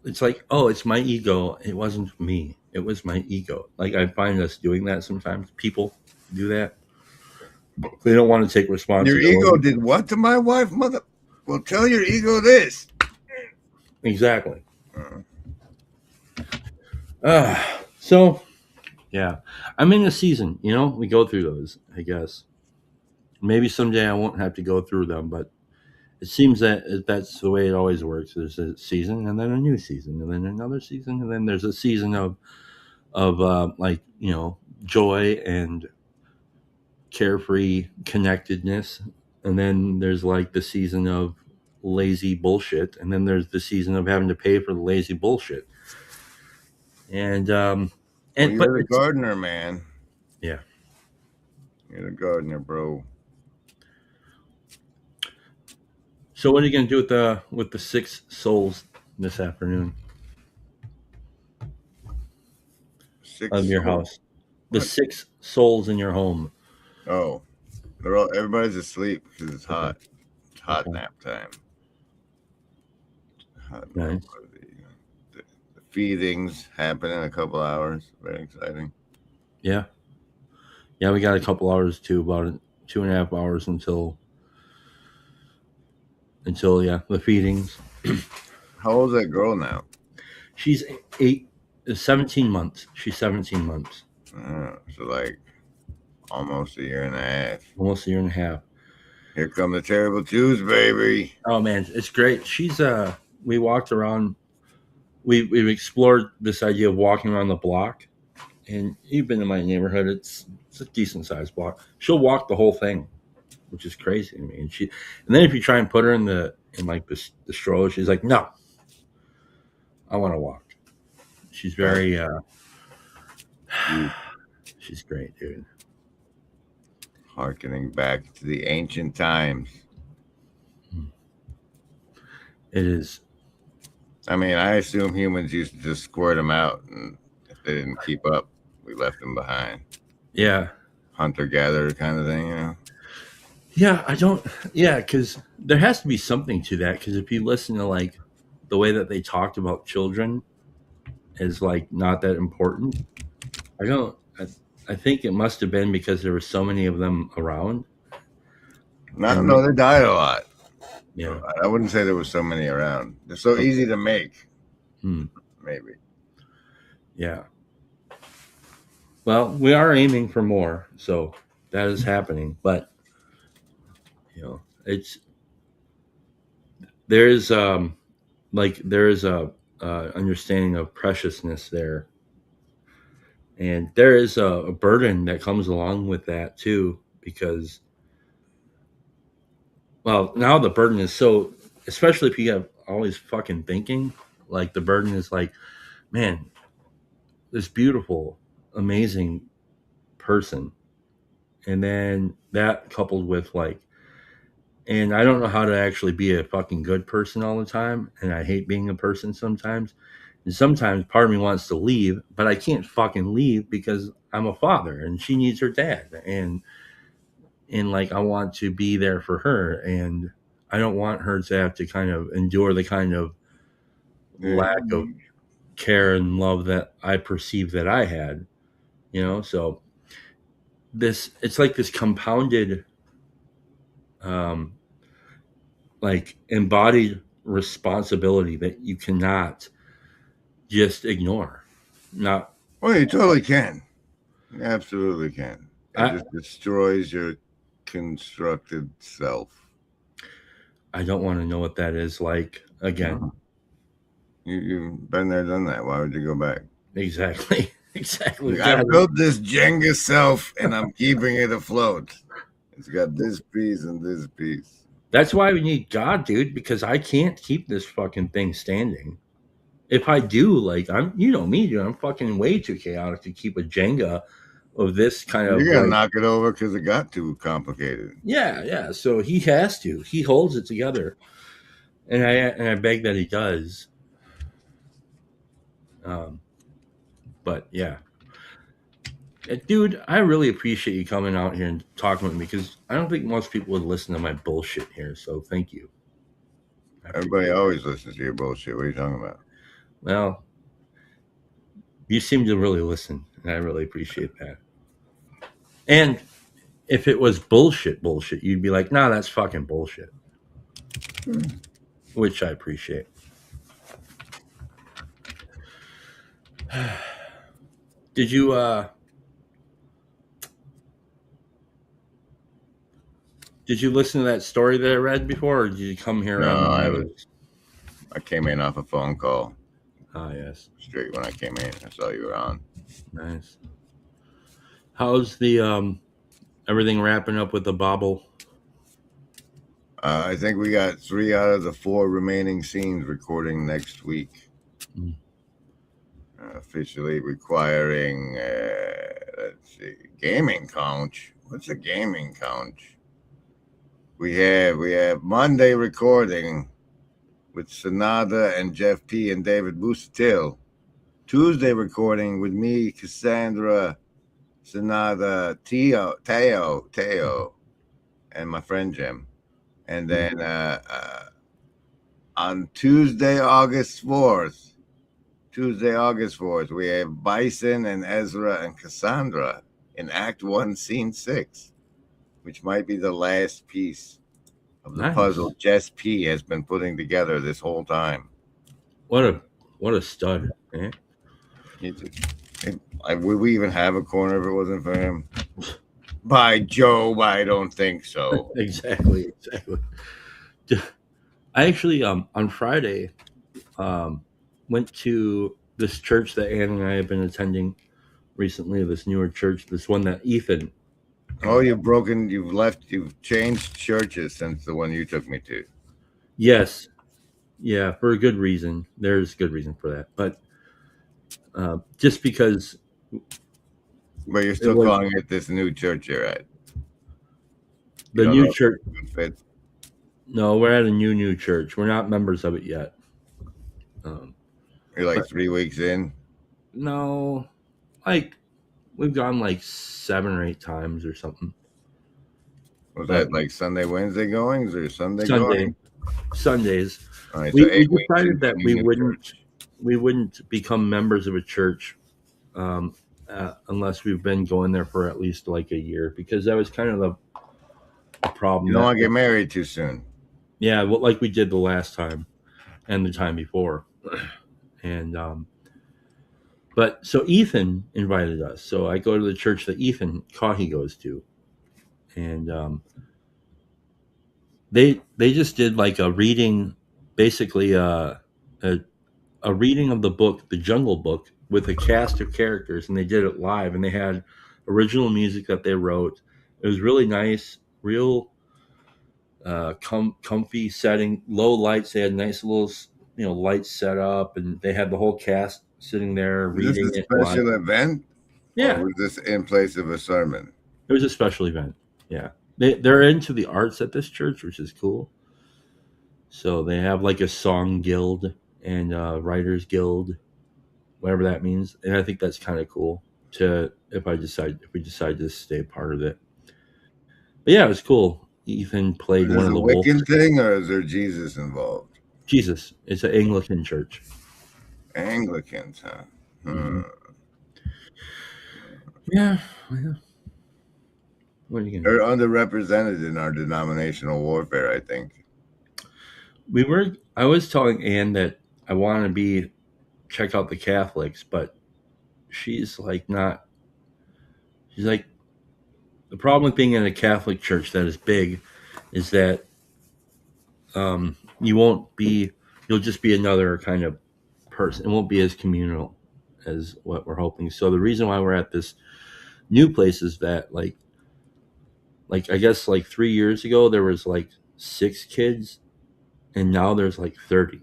it's like, oh, it's my ego. It wasn't me. It was my ego. Like I find us doing that sometimes. People do that. They don't want to take responsibility. Your ego did what to my wife, mother? Well, tell your ego this. Exactly. So, yeah, I'm in the season. You know, we go through those. I guess maybe someday I won't have to go through them, but it seems that that's the way it always works. There's a season, and then a new season, and then another season, and then there's a season of like, you know, joy and carefree connectedness, and then there's like the season of lazy bullshit, and then there's the season of having to pay for the lazy bullshit. And Well, and but you're the gardener, man. yeah, You're the gardener, bro. so what are you gonna do with the 6 souls this afternoon 6 of your souls. house? The What? 6 souls in your home. Oh, everybody's asleep because it's hot. It's hot Okay. nap time. Hot Nice. nap. The feedings happen in a couple hours. Very exciting. Yeah, we got a couple hours to about 2.5 hours until yeah, the feedings. How old is that girl now? She's 17 months. She's 17 months. So like almost a year and a half. Almost a year and a half. Here come the terrible twos, baby. Oh man, it's great. She's we walked around. We've explored this idea of walking around the block, and you've been in my neighborhood. It's a decent sized block. She'll walk the whole thing, which is crazy to me. And then if you try and put her in the stroller, she's like, no, I want to walk. She's very she's great, dude. Harkening back to the ancient times. It is. I mean, I assume humans used to just squirt them out, and if they didn't keep up, we left them behind. Yeah. Hunter-gatherer kind of thing, you know? Yeah, I don't. Yeah, because there has to be something to that. Because if you listen to like the way that they talked about children is like not that important. I don't. I think it must have been because there were so many of them around. No, they died a lot. Yeah, I wouldn't say there were so many around. They're so easy to make. Maybe. Yeah. Well, we are aiming for more, so that is happening. But you know, there is a understanding of preciousness there, and there is a burden that comes along with that too, because well, now the burden is so, especially if you have always fucking thinking, like the burden is like, man, this beautiful, amazing person, and then that coupled with like, and I don't know how to actually be a fucking good person all the time, and I hate being a person sometimes. And sometimes part of me wants to leave, but I can't fucking leave because I'm a father and she needs her dad. And like, I want to be there for her, and I don't want her to have to kind of endure the kind of lack of care and love that I perceived that I had, you know? So it's like this compounded, like embodied responsibility that you cannot just ignore. Not. Well, you totally can. You absolutely can. It just destroys your constructed self. I don't want to know what that is like again. You've been there, done that. Why would you go back? Exactly. Exactly. I built this Jenga self, and I'm keeping it afloat. It's got this piece and this piece. That's why we need God, dude, because I can't keep this fucking thing standing. If I do, like, you know me, dude, I'm fucking way too chaotic to keep a Jenga of this kind of. You're gonna knock it over because it got too complicated. Yeah. So he has to. He holds it together, and I beg that he does. But yeah, dude, I really appreciate you coming out here and talking with me, because I don't think most people would listen to my bullshit here. So thank you. Everybody always listens to your bullshit. What are you talking about? Well, you seem to really listen, and I really appreciate that. And if it was bullshit, you'd be like, nah, that's fucking bullshit. Which I appreciate. Did you listen to that story that I read before, or did you come here? No, I came in off a phone call. Ah, yes. Straight when I came in, I saw you were on. Nice. How's the everything wrapping up with the bobble? I think we got 3 out of the 4 remaining scenes recording next week. Officially requiring, let's see, gaming couch. What's a gaming couch? We have Monday recording with Sonada and Jeff P. and David Busatil. Tuesday recording with me, Cassandra, Sonada, Teo, and my friend Jim. And then on Tuesday, August 4th, we have Bison and Ezra and Cassandra in Act 1, Scene 6, which might be the last piece of the puzzle Jess P. has been putting together this whole time. What a stud, eh? Would we even have a corner if it wasn't for him? By Job, I don't think so. Exactly. I actually on Friday went to this church that Ann and I have been attending recently, this newer church, this one that Ethan. Oh, you've changed churches since the one you took me to. Yes. Yeah, for a good reason. There's good reason for that. But just because. But you're still calling it this new church you're at. The new church. No, we're at a new church. We're not members of it yet. You're like 3 weeks in? No, like we've gone like 7 or 8 times or something. Was that like Sunday, Wednesday goings or Sunday going? Sundays. All right, we decided that we wouldn't become members of a church unless we've been going there for at least like a year, because that was kind of the problem. You don't want to get married too soon. Yeah, well, like we did the last time and the time before. And but so Ethan invited us. So I go to the church that Ethan Caughey goes to, and they just did like a reading, basically a reading of the book, The Jungle Book, with a cast of characters, and they did it live, and they had original music that they wrote. It was really nice, real comfy setting, low lights. They had nice little lights set up, and they had the whole cast sitting there reading. Was this a special event? Yeah. Or was this in place of a sermon? It was a special event. Yeah. They're into the arts at this church, which is cool. So they have like a song guild and writers guild, whatever that means. And I think that's kind of cool if we decide to stay part of it. But yeah, it was cool. Ethan played one of the wolves. Is it a Wiccan thing, or is there Jesus involved? Jesus. It's an Anglican church. Anglicans, huh? Mm-hmm. Yeah. What are you They're underrepresented in our denominational warfare, I think. I was telling Ann that I want to check out the Catholics, but she's like not. She's like, the problem with being in a Catholic church that is big is that you'll just be another kind of person. It won't be as communal as what we're hoping. So the reason why we're at this new place is that like I guess like 3 years ago there was like 6 kids, and now there's like 30.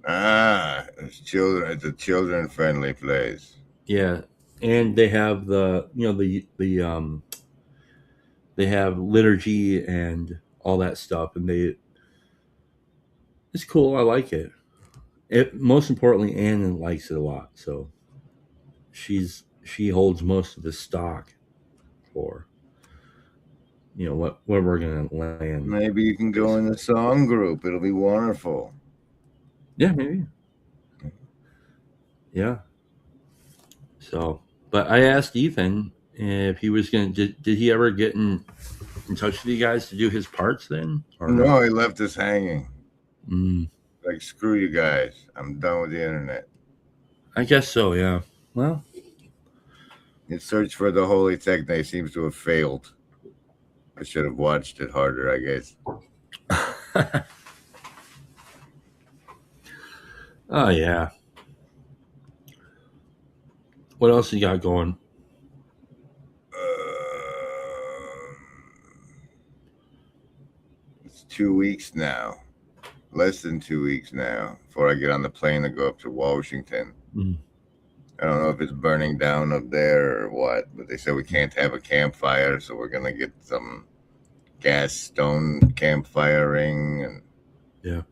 It's children. It's a children-friendly place. Yeah, and they have they have liturgy and all that stuff, and it's cool. I like it. Most importantly, Ann likes it a lot, so she holds most of the stock for what we're gonna land. Maybe you can go in the song group. It'll be wonderful. Yeah, maybe. Yeah. So, but I asked Ethan if he was gonna. Did he ever get in touch with you guys to do his parts then? Or no, he left us hanging. Mm. Like, screw you guys. I'm done with the internet. I guess so. Yeah. Well, Its search for the Holy Techne seems to have failed. I should have watched it harder, I guess. oh yeah. What else you got going? It's 2 weeks now. Less than 2 weeks now before I get on the plane to go up to Washington. I don't know if it's burning down up there or what, but they said we can't have a campfire, so we're gonna get some gas stone campfiring, and Yeah.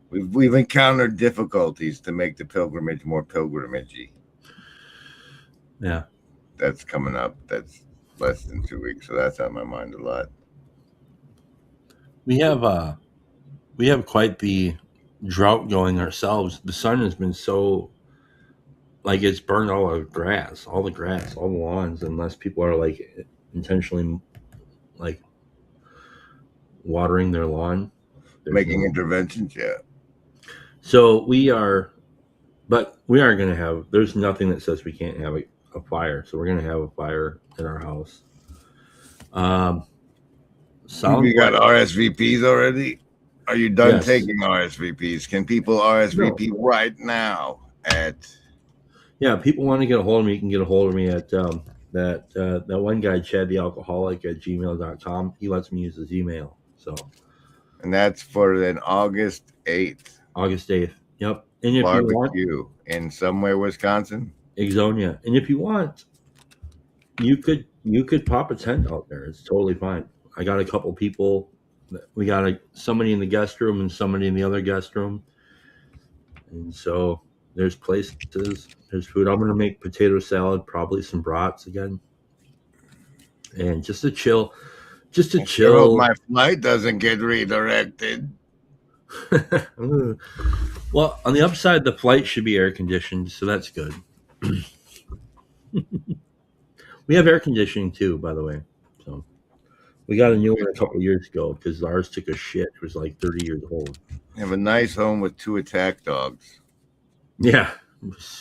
we've encountered difficulties to make the pilgrimage more pilgrimagey. Yeah. That's coming up. That's less than 2 weeks, so that's on my mind a lot. We have quite the drought going ourselves. The sun has been so like it's burned all the grass, all the lawns, unless people are like intentionally like watering their lawn. Making interventions, yeah. So we are going to have. There's nothing that says we can't have a fire. So we're going to have a fire in our house. You got RSVPs already? Are you done Yes. taking RSVPs? Can people RSVP right now at? Yeah, people want to get a hold of me. You can get a hold of me at that one guy, Chad the Alcoholic at gmail.com. He lets me use his email. So, and that's for then August 8th. August 8th. Yep. And if barbecue you want, in somewhere, Wisconsin. Exonia. And if you want, you could pop a tent out there. It's totally fine. I got a couple people. We got somebody in the guest room and somebody in the other guest room. And so there's places, there's food. I'm going to make potato salad, probably some brats again. And just to chill. I hope my flight doesn't get redirected. Well, on the upside, the flight should be air conditioned, so that's good. We have air conditioning too, by the way. So we got a new one a couple years ago because ours took a shit. It was like 30 years old. You have a nice home with 2 attack dogs. Yeah,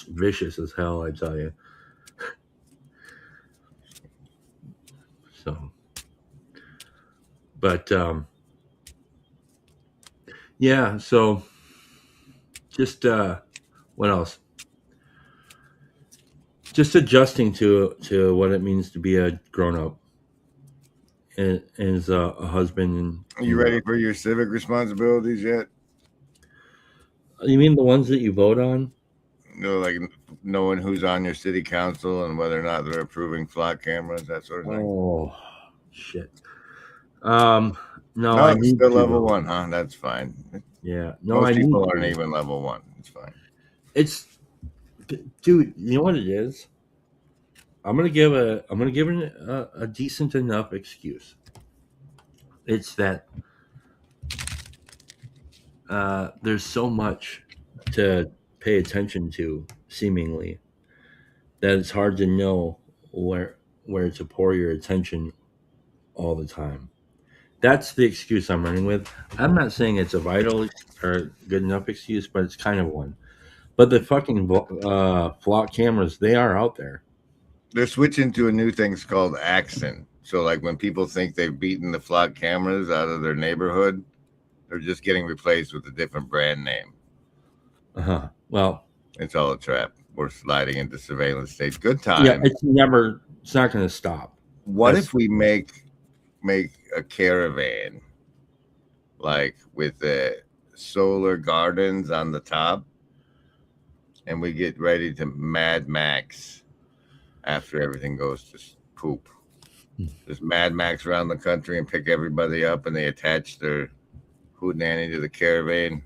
vicious as hell, I tell you. So, but yeah. So, just what else? Just adjusting to what it means to be a grown up and as a husband. And Are you ready for your civic responsibilities yet? you mean the ones that you vote on? No, like knowing who's on your city council and whether or not they're approving flock cameras, that sort of thing. Oh, shit. No, I need still level 1, huh? That's fine. Yeah, no, most people aren't even level 1. It's fine. It's, dude. You know what it is? I'm gonna give a decent enough excuse. It's that there's so much to pay attention to, seemingly, that it's hard to know where to pour your attention all the time. That's the excuse I'm running with. I'm not saying it's a vital or good enough excuse, but it's kind of one. But the fucking flock cameras, they are out there. They're switching to a new thing called Axon. So, like when people think they've beaten the flock cameras out of their neighborhood, they're just getting replaced with a different brand name. Well, it's all a trap. We're sliding into surveillance state. Good time. Yeah, it's not going to stop. What if we make a caravan, like with the solar gardens on the top, and we get ready to Mad Max after everything goes to poop? Just Mad Max around the country and pick everybody up, and they attach their hootenanny to the caravan.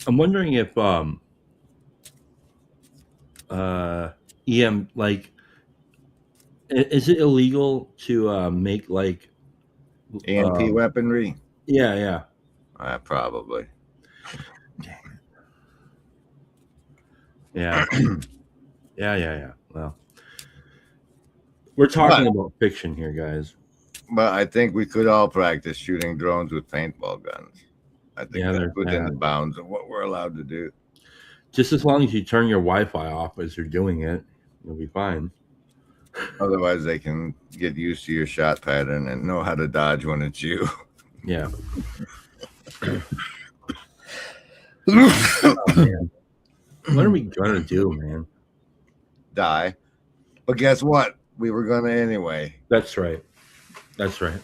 I'm wondering if like, is it illegal to make like EMP weaponry? Yeah. Probably. Yeah. Yeah. Well, we're talking about fiction here, guys. But I think we could all practice shooting drones with paintball guns. I think that's within the bounds of what we're allowed to do. Just as long as you turn your Wi-Fi off as you're doing it, you'll be fine. Otherwise, they can get used to your shot pattern and know how to dodge when it's you. Yeah. Oh, man. What are we gonna do, man? Die. But guess what? We were gonna anyway. That's right. That's right.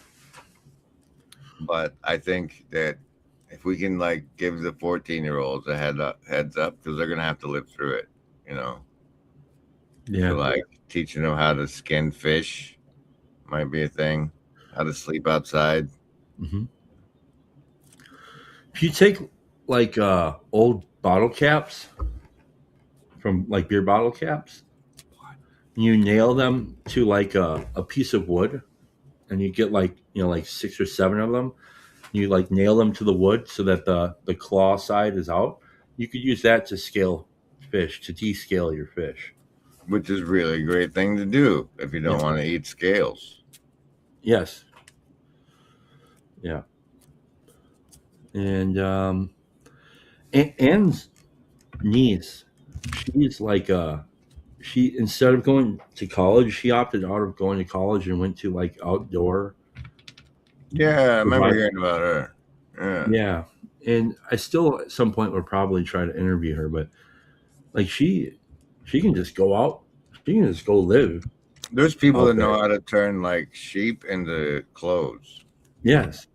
But I think that if we can like give the 14-year-olds a heads up, because they're gonna have to live through it, you know. Yeah. So, like teaching them how to skin fish might be a thing. How to sleep outside. Mm-hmm. If you take like old bottle caps from like beer bottle caps, you nail them to like a piece of wood, and you get like like 6 or 7 of them. You like nail them to the wood so that the claw side is out. You could use that to scale fish, to descale your fish. Which is really a great thing to do if you don't want to eat scales. Yes. Yeah. And Anne's niece, she's like she, instead of going to college, she opted out of going to college and went to like outdoor. Yeah, I remember hearing about her. Yeah. And I still at some point would probably try to interview her, but like she can just go out. She can just go live. There's people that know how to turn like sheep into clothes. Yes.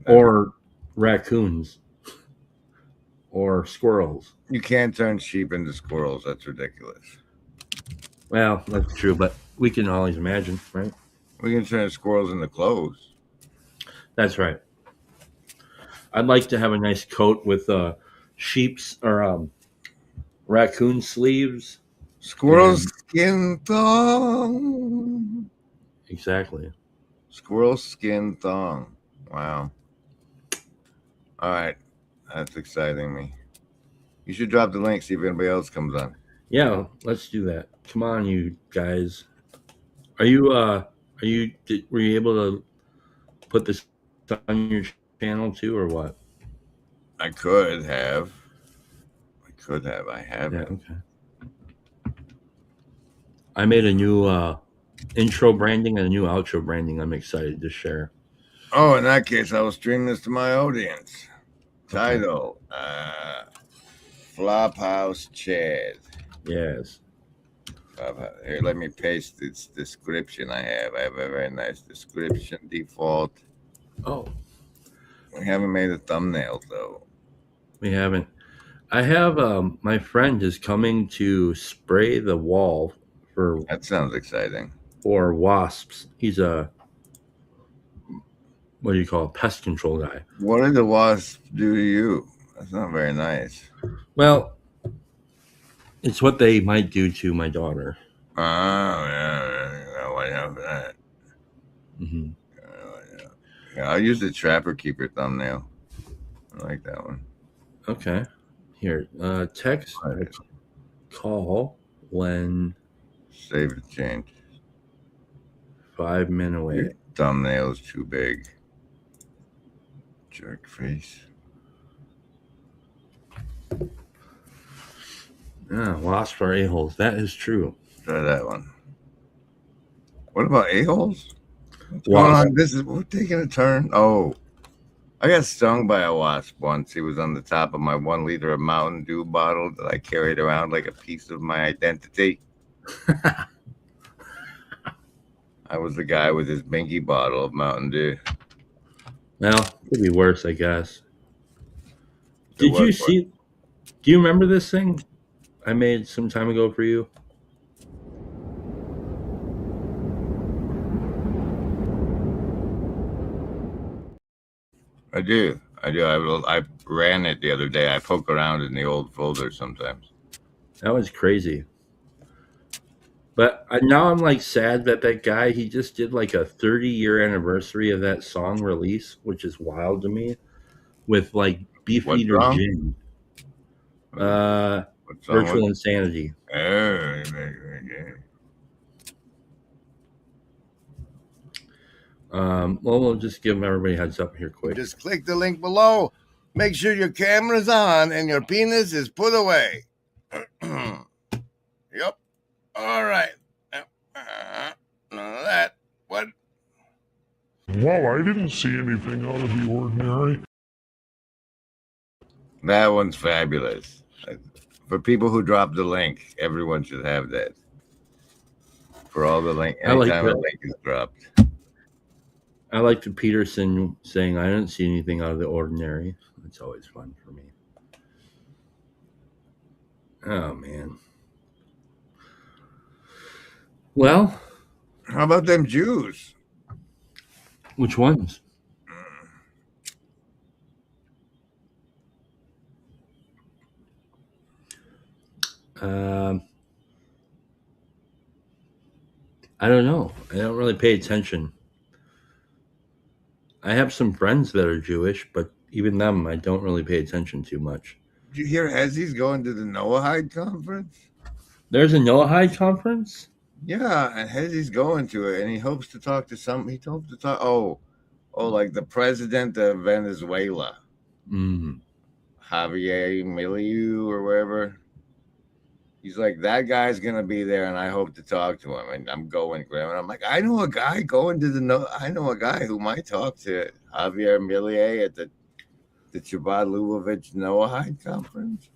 Or raccoons. Or squirrels. You can't turn sheep into squirrels. That's ridiculous. Well, that's true, but we can always imagine, right? We can turn squirrels into clothes. That's right. I'd like to have a nice coat with sheep's or raccoon sleeves. Squirrel skin thong. Exactly. Squirrel skin thong. Wow. All right. That's exciting me. You should drop the link, see if anybody else comes on. Yeah, let's do that. Come on, you guys. Were you able to put this on your channel too, or what? I could have. I haven't. Yeah, okay. I made a new intro branding and a new outro branding I'm excited to share. Oh, in that case, I will stream this to my audience. Title, Flophouse Chad. Yes. Here, let me paste this description I have. I have a very nice description default. Oh. We haven't made a thumbnail, though. We haven't. I have my friend is coming to spray the wall for. That sounds exciting. For wasps. He's a, what do you call it, pest control guy. What did the wasps do to you? That's not very nice. Well, it's what they might do to my daughter. Oh, yeah. Why have that? Mm-hmm. Yeah, I'll use the Trapper Keeper thumbnail. I like that one. Okay. Here, text call when save the change. 5 minutes away. Your thumbnail is too big. Jerk face. Yeah, wasps are a-holes. That is true. Try that one. What about a-holes? What's going on? We're taking a turn. Oh, I got stung by a wasp once. He was on the top of my 1 liter of Mountain Dew bottle that I carried around like a piece of my identity. I was the guy with his binky bottle of Mountain Dew. Well, it could be worse, I guess. Do you remember this thing I made some time ago for you? I do. I ran it the other day. I poke around in the old folder sometimes. That was crazy. But now I'm like sad that guy, he just did like a 30-year anniversary of that song release, which is wild to me, with like Beefeater Gin. Virtual Insanity. Well, we'll just give everybody a heads up here quick. Just click the link below. Make sure your camera's on and your penis is put away. Yep. All right. None of that. What? Well, I didn't see anything out of the ordinary. That one's fabulous. For people who dropped the link, everyone should have that. For all the link, anytime a link is dropped. I like the Peterson saying, I didn't see anything out of the ordinary. It's always fun for me. Oh, man. Well. How about them Jews? Which ones? I don't know. I don't really pay attention. I have some friends that are Jewish, but even them, I don't really pay attention to much. Did you hear Hezzy's going to the Noahide conference? There's a Noahide conference? Yeah, and Hezzy's going to it, and he hopes to talk to some. He hopes to talk. Like the president of Venezuela, Javier Milei or wherever. He's like, that guy's gonna be there, and I hope to talk to him. And I'm going, Graham. And I'm like, I know a guy I know a guy who might talk to Javier Milei at the Chabad Lubavitch Noahide conference.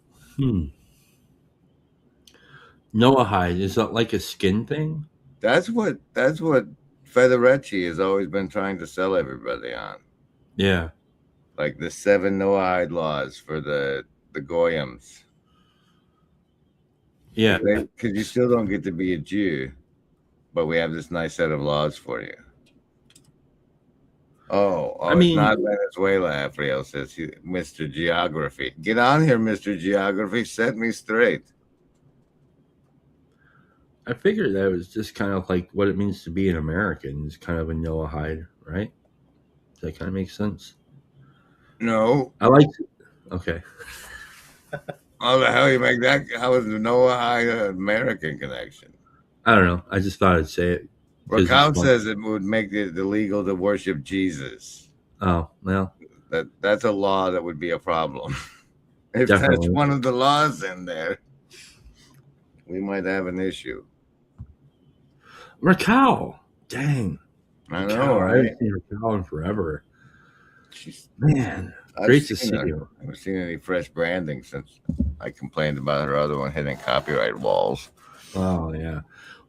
Noahide, is that like a skin thing? That's what Federici has always been trying to sell everybody on. Yeah. Like the 7 Noahide laws for the Goyams. Yeah. Because you still don't get to be a Jew, but we have this nice set of laws for you. I mean, it's not Venezuela, Afriel says. Mr. Geography. Get on here, Mr. Geography. Set me straight. I figured that was just kind of like what it means to be an American. It's kind of a Noahide, right? Does that kind of make sense? No. I like it. Okay. How the hell you make that? How is the Noahide American connection? I don't know. I just thought I'd say it. Raquel says it would make it illegal to worship Jesus. Oh, well. That's a law that would be a problem. If Definitely. That's one of the laws in there, we might have an issue. Raquel. Dang. I know, right? I haven't seen Raquel in forever. Man, great to see you. I haven't seen any fresh branding since I complained about her other one hitting copyright walls. Oh, yeah.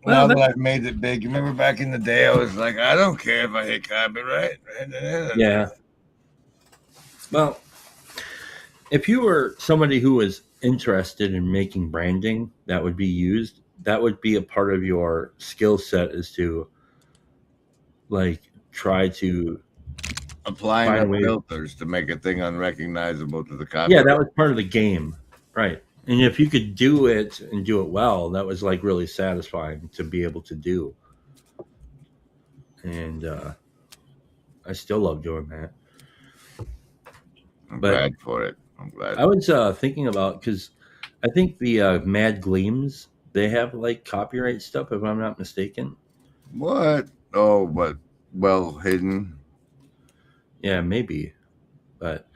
Well, now that I've made it big, you remember back in the day, I was like, I don't care if I hit copyright. Yeah. Well, if you were somebody who was interested in making branding that would be used, that would be a part of your skill set, is to like try to apply filters to make a thing unrecognizable to the copyright. Yeah, that was part of the game, right? And if you could do it and do it well, that was like really satisfying to be able to do. And I still love doing that. I'm glad for it. I'm glad. I was thinking about, because I think the Mad Gleams, they have like copyright stuff, if I'm not mistaken. What? Oh, but well hidden. Yeah, maybe. But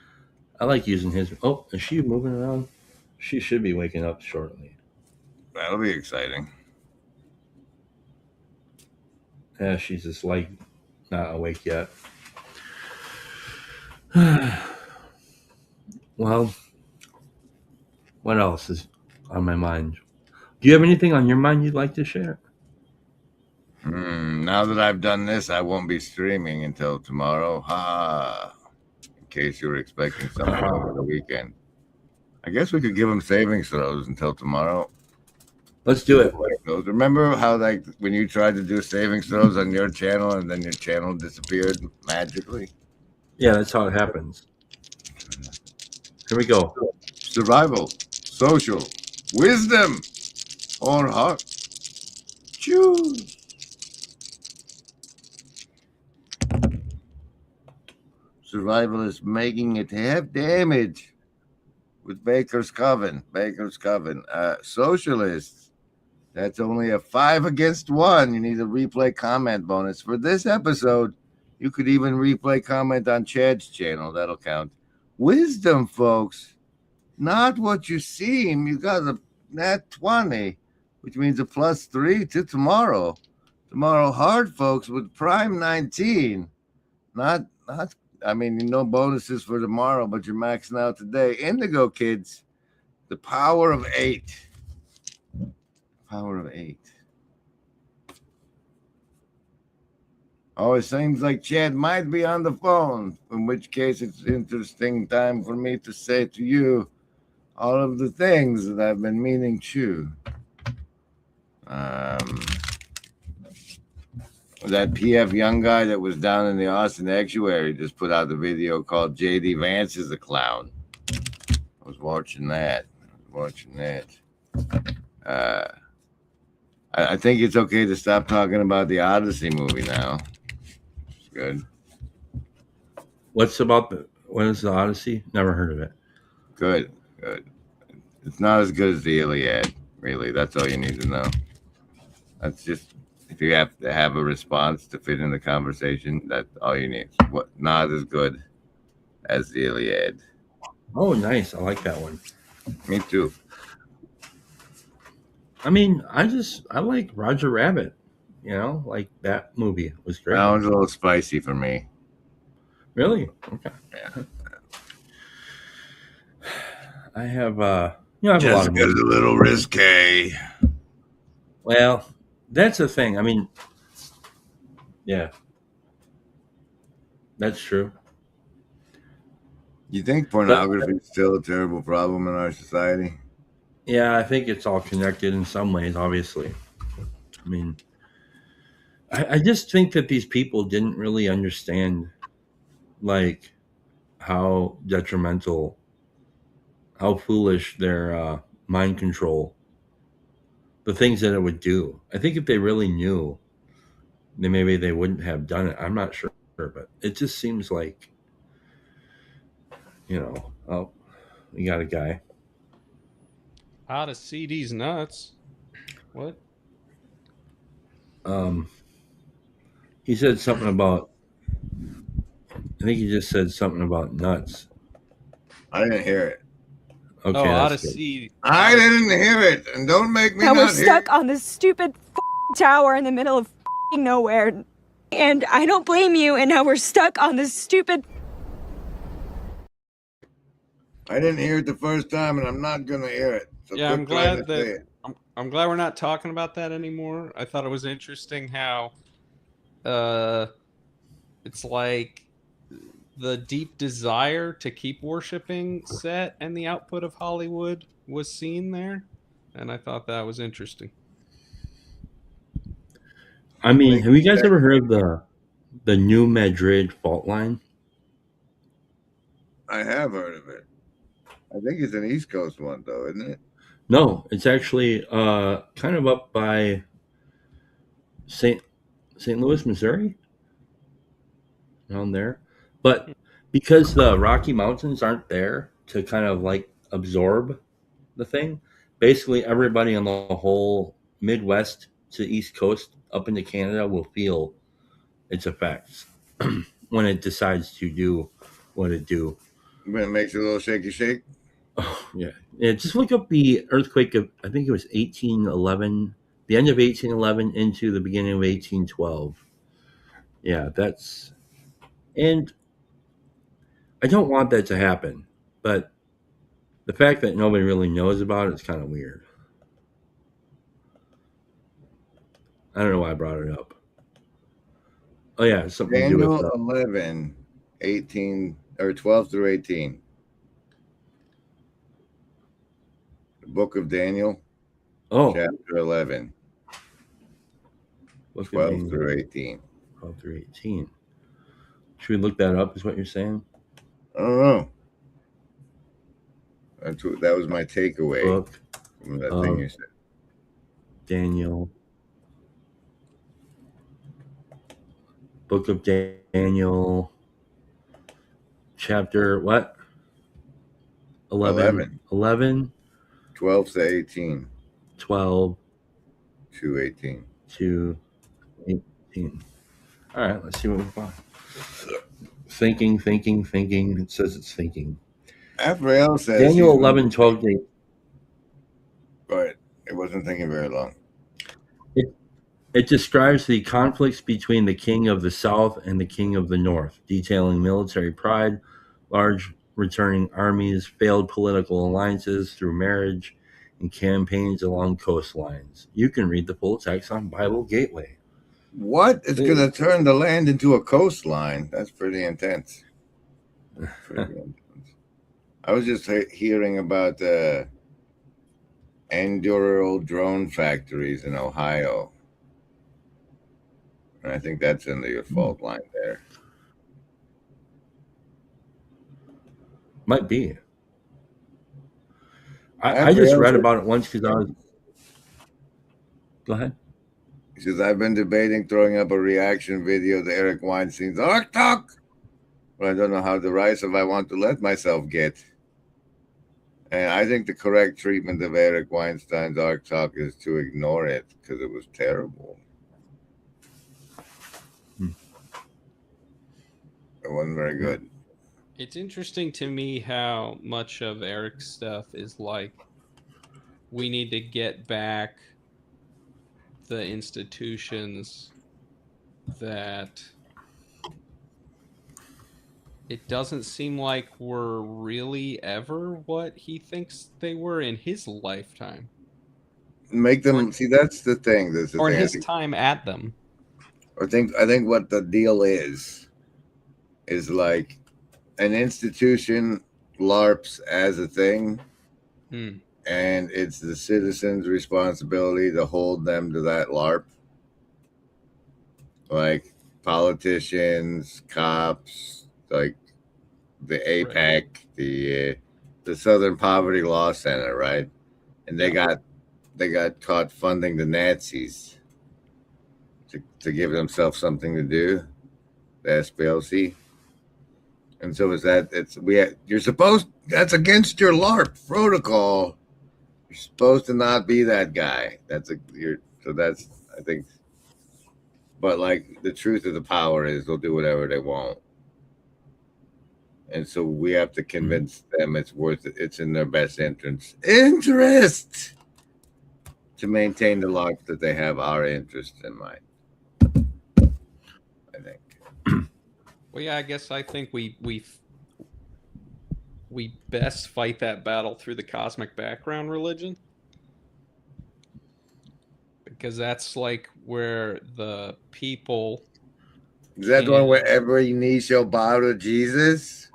I like using his. Oh, is she moving around? She should be waking up shortly. That'll be exciting. Yeah, she's just like not awake yet. Well, what else is on my mind? Do you have anything on your mind you'd like to share? Now that I've done this, I won't be streaming until tomorrow. In case you were expecting something over the weekend. I guess we could give them savings throws until tomorrow. Let's do it. Remember how, like, when you tried to do savings throws on your channel and then your channel disappeared magically? Yeah, that's how it happens. Here we go. Survival, social, wisdom, or heart. Choose. Survival is making it half damage with Baker's Coven. Socialists, that's only a 5 against 1. You need a replay comment bonus. For this episode, you could even replay comment on Chad's channel. That'll count. wisdom, folks. Not what you seem. You got a nat 20, which means a +3 to tomorrow. Tomorrow hard, folks, with prime 19. Not. I mean, no bonuses for tomorrow, but you're maxing out today. Indigo, kids. The power of 8. Power of 8. Oh, it seems like Chad might be on the phone, in which case it's interesting time for me to say to you all of the things that I've been meaning to. That PF Young guy that was down in the Austin Estuary just put out the video called JD Vance is a Clown. I was watching that. I think it's okay to stop talking about the Odyssey movie now. It's good. What is the Odyssey? Never heard of it. Good. It's not as good as the Iliad, really. That's all you need to know. That's just, if you have to have a response to fit in the conversation, that's all you need. What? Not as good as the Iliad. Oh, nice. I like that one. Me too. I mean, I like Roger Rabbit. Like that movie was great. That one's a little spicy for me. Really? Okay. Yeah. I have I have Just a lot of movies. a little risque. Well, that's the thing. I mean, yeah, that's true. You think pornography is still a terrible problem in our society? Yeah, I think it's all connected in some ways, obviously. I mean, I just think that these people didn't really understand, like, how detrimental, how foolish their mind control, the things that it would do. I think if they really knew, then maybe they wouldn't have done it. I'm not sure, but it just seems like, oh, we got a guy. Out of CD's nuts. What? He said something about, I think he just said something about nuts. I didn't hear it. Okay, out that's of good. CD. I didn't hear it, and don't make me Now we're not hear stuck it. on this stupid tower in the middle of nowhere. And I don't blame you, and now we're stuck on this stupid... I didn't hear it the first time, and I'm not gonna hear it. So Yeah, I'm quit trying glad to say that it. I'm glad we're not talking about that anymore. I thought it was interesting how it's like the deep desire to keep worshiping set and the output of Hollywood was seen there, and I thought that was interesting. I mean, have you guys ever heard of the New Madrid fault line? I have heard of it. I think it's an East Coast one, though, isn't it? No, it's actually kind of up by St. Louis, Missouri, around there. But because the Rocky Mountains aren't there to kind of like absorb the thing, basically everybody on the whole Midwest to East Coast up into Canada will feel its effects when it decides to do what it do. When it makes a little shaky shake. Oh, yeah. Just look up the earthquake of, I think it was 1811, the end of 1811 into the beginning of 1812. Yeah, and I don't want that to happen, but the fact that nobody really knows about it is kind of weird. I don't know why I brought it up. Oh, yeah, it's something to do Daniel with 11, 18, or 12 through 18. The book of Daniel, chapter 11, 12 through 18. 12 through 18. Should we look that up, is what you're saying? I don't know. That was my takeaway Book from that thing you said. Daniel. Book of Daniel. Chapter what? 11. 12 to 18. 12 to 18. To 18. All right, let's see what we find. Thinking. It says it's thinking. Raphael says Daniel he's 11:12. Go ahead. It wasn't taking very long. It describes the conflicts between the king of the south and the king of the north, detailing military pride, large returning armies, failed political alliances through marriage, and campaigns along coastlines. You can read the full text on Bible Gateway. What? It's going to turn the land into a coastline. That's pretty intense. I was just hearing about the Anduril drone factories in Ohio. And I think that's in the fault line there. Might be. I just read about it once because I was. Go ahead. He says, I've been debating throwing up a reaction video to Eric Weinstein's Ark Talk, but I don't know how derisive I want to let myself get. And I think the correct treatment of Eric Weinstein's Ark Talk is to ignore it because it was terrible. It wasn't very good. It's interesting to me how much of Eric's stuff is like, we need to get back the institutions that it doesn't seem like were really ever what he thinks they were in his lifetime. Make them see. That's the thing. Or in his time at them. I think what the deal is like an institution LARPs as a thing, and it's the citizens' responsibility to hold them to that LARP. Like politicians, cops, like the APAC, right. the Southern Poverty Law Center, right? And they got caught funding the Nazis to give themselves something to do. The SPLC. And so you're supposed, that's against your LARP protocol. You're supposed to not be that guy. I think, but like the truth of the power is they'll do whatever they want. And so we have to convince them it's worth it. It's in their best interest to maintain the LARP that they have our interests in mind. I think. Well, yeah, I think we best fight that battle through the cosmic background religion, because that's like where the people. Is that the one where every knee shall bow to Jesus?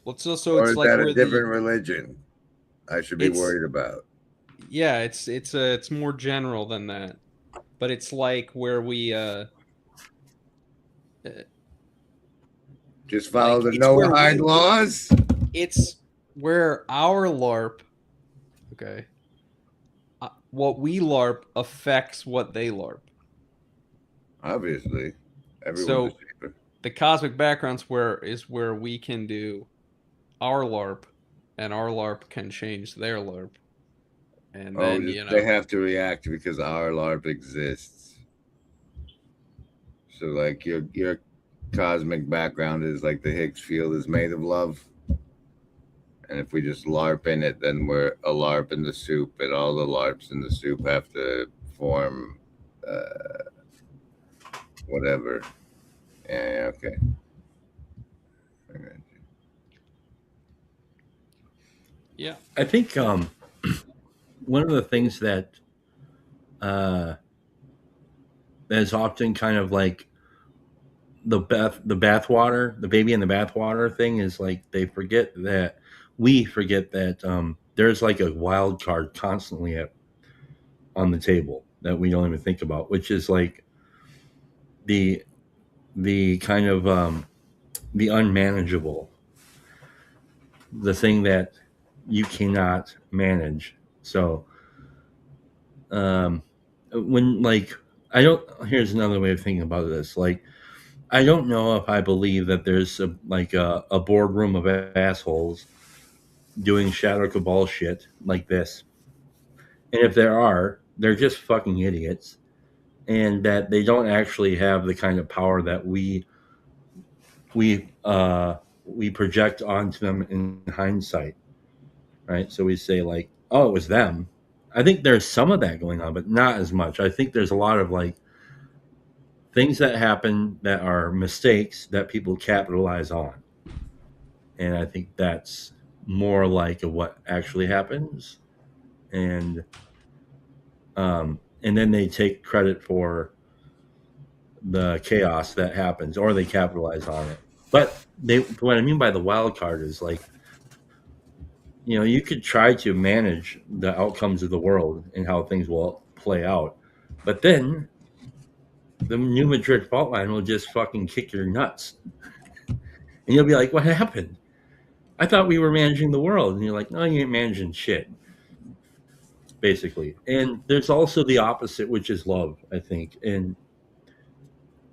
Well, so or it's is like that a different religion I should be worried about? Yeah, it's more general than that, but it's like where we just follow the no-hide laws. It's where our LARP, okay, what we LARP affects what they LARP. Obviously, so the cosmic backgrounds is where we can do our LARP, and our LARP can change their LARP, and then they have to react because our LARP exists. So like your cosmic background is like the Higgs field is made of love, and if we just LARP in it, then we're a LARP in the soup, and all the LARPs in the soup have to form whatever. Yeah, okay. Yeah, I think one of the things that is often kind of like the bathwater, the baby in the bathwater thing is like we forget that there's like a wild card constantly on the table that we don't even think about, which is like the kind of the unmanageable, the thing that you cannot manage. So when here's another way of thinking about this. Like, I don't know if I believe that there's a boardroom of assholes doing Shadow Cabal shit like this. And if there are, they're just fucking idiots. And that they don't actually have the kind of power that we we project onto them in hindsight, right? So we say like, oh, it was them. I think there's some of that going on, but not as much. I think there's a lot of like things that happen that are mistakes that people capitalize on. And I think that's more like what actually happens. And then they take credit for the chaos that happens, or they capitalize on it. But what I mean by the wild card is like, you could try to manage the outcomes of the world and how things will play out, but then the New Madrid fault line will just fucking kick your nuts, and you'll be like, "What happened? I thought we were managing the world," and you're like, "No, you ain't managing shit." Basically, and there's also the opposite, which is love, I think,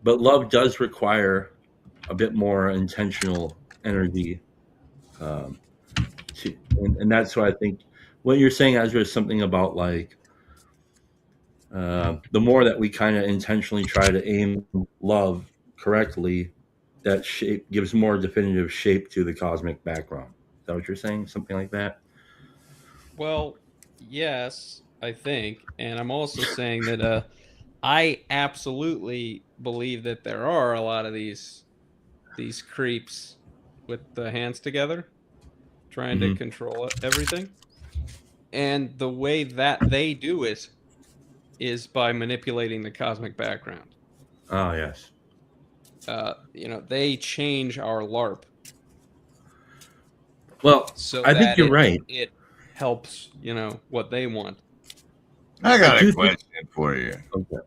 but love does require a bit more intentional energy. And that's why I think what you're saying, Ezra, is something about like the more that we kind of intentionally try to aim love correctly, that shape gives more definitive shape to the cosmic background. Is that what you're saying? Something like that? Well, yes, I think. And I'm also saying that I absolutely believe that there are a lot of these creeps with the hands together trying to control everything. And the way that they do it is by manipulating the cosmic background. Oh, yes. They change our LARP. Well, so I think you're right. It helps, what they want. I got a question for you. Okay.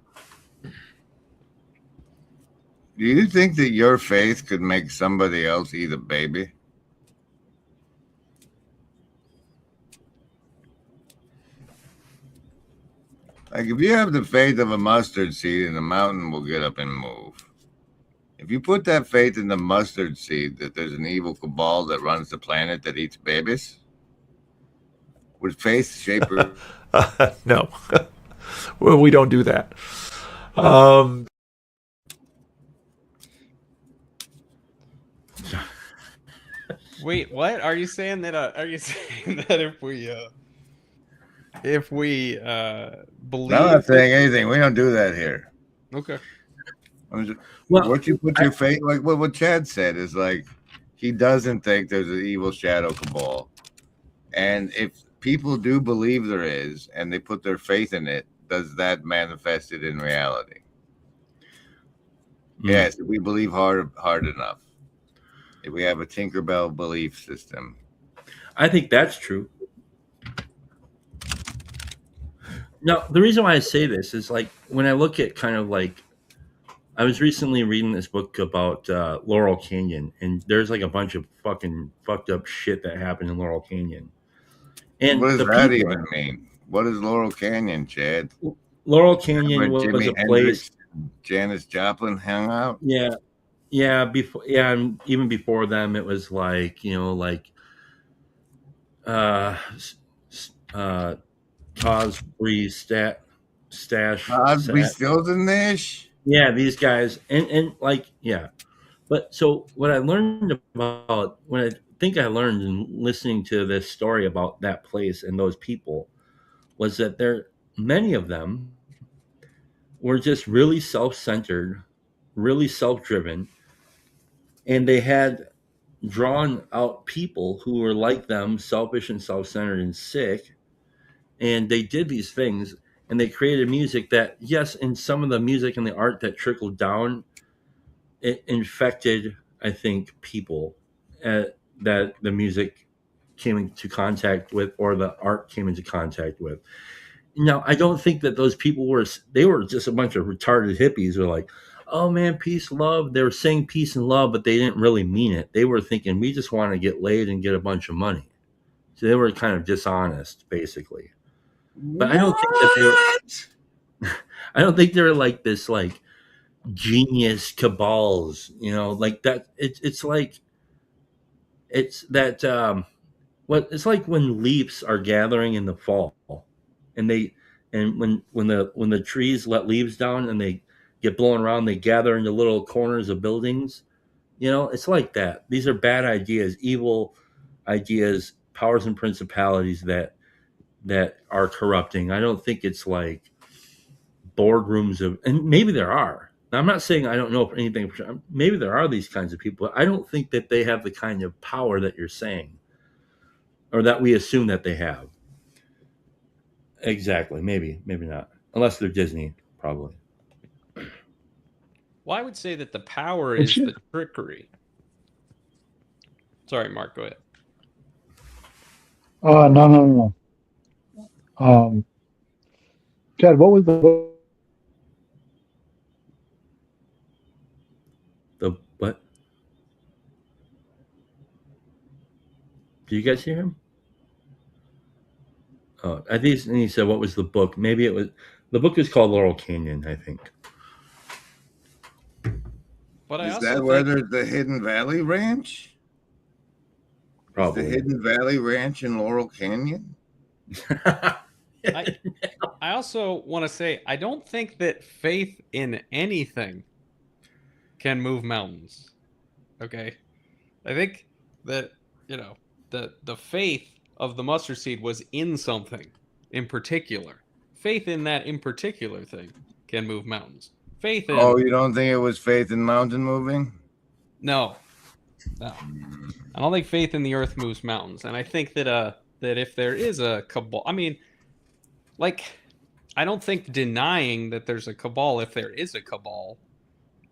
Do you think that your faith could make somebody else eat a baby? Like, if you have the faith of a mustard seed, and the mountain will get up and move. If you put that faith in the mustard seed that there's an evil cabal that runs the planet that eats babies, would faith shape her? No. Well, we don't do that. Wait, what? Are you saying that if we believe? No, I'm not saying anything. We don't do that here. Okay. What you put your faith, like what Chad said, is like he doesn't think there's an evil shadow cabal, and if people do believe there is, and they put their faith in it, does that manifest it in reality? Yes, if we believe hard enough. If we have a Tinkerbell belief system. I think that's true. Now, the reason why I say this is like when I look at kind of like, I was recently reading this book about Laurel Canyon, and there's like a bunch of fucking fucked up shit that happened in Laurel Canyon. And what does that even mean? What is Laurel Canyon, Chad? Laurel Canyon was a place Janis Joplin hung out. Yeah, and even before them, it was like Cosby Stash. Cosby Stills and Nash. Yeah, these guys, and like But so what I learned about I learned in listening to this story about that place and those people was that many of them were just really self-centered, really self-driven. And they had drawn out people who were like them, selfish and self-centered and sick. And they did these things, and they created music that, yes, in some of the music and the art that trickled down, it infected, I think, people that the music came into contact with or the art came into contact with. Now, I don't think that those people were just a bunch of retarded hippies who are like, oh man, peace, love. They were saying peace and love, but they didn't really mean it. They were thinking, we just want to get laid and get a bunch of money. So they were kind of dishonest, basically. But I don't think that I don't think they're like this, like genius cabals, like that. It's like it's like when leaves are gathering in the fall, and when the trees let leaves down and they get blown around, they gather into little corners of buildings, You know, it's like that. These are bad ideas, evil ideas, powers and principalities that are corrupting. I don't think it's like boardrooms of, and maybe there are. Now, I'm not saying I don't know anything. Maybe there are these kinds of people. I don't think that they have the kind of power that you're saying, or that we assume that they have. Exactly. Maybe not. Unless they're Disney, probably. Well, I would say that the power is the trickery. Sorry, Mark, go ahead. No. Chad, what was the book? The what? Do you guys hear him? I think he said, "What was the book?" Maybe it was the book is called Laurel Canyon, I think. But is that where there's the Hidden Valley Ranch? Probably is the Hidden Valley Ranch in Laurel Canyon. I also want to say I don't think that faith in anything can move mountains. Okay, I think that the faith of the mustard seed was in something in particular. Faith in that in particular thing can move mountains. Faith in you don't think it was faith in mountain moving? No. I don't think faith in the earth moves mountains, and I think that that if there is a cabal, I mean, like, I don't think denying that there's a cabal, if there is a cabal,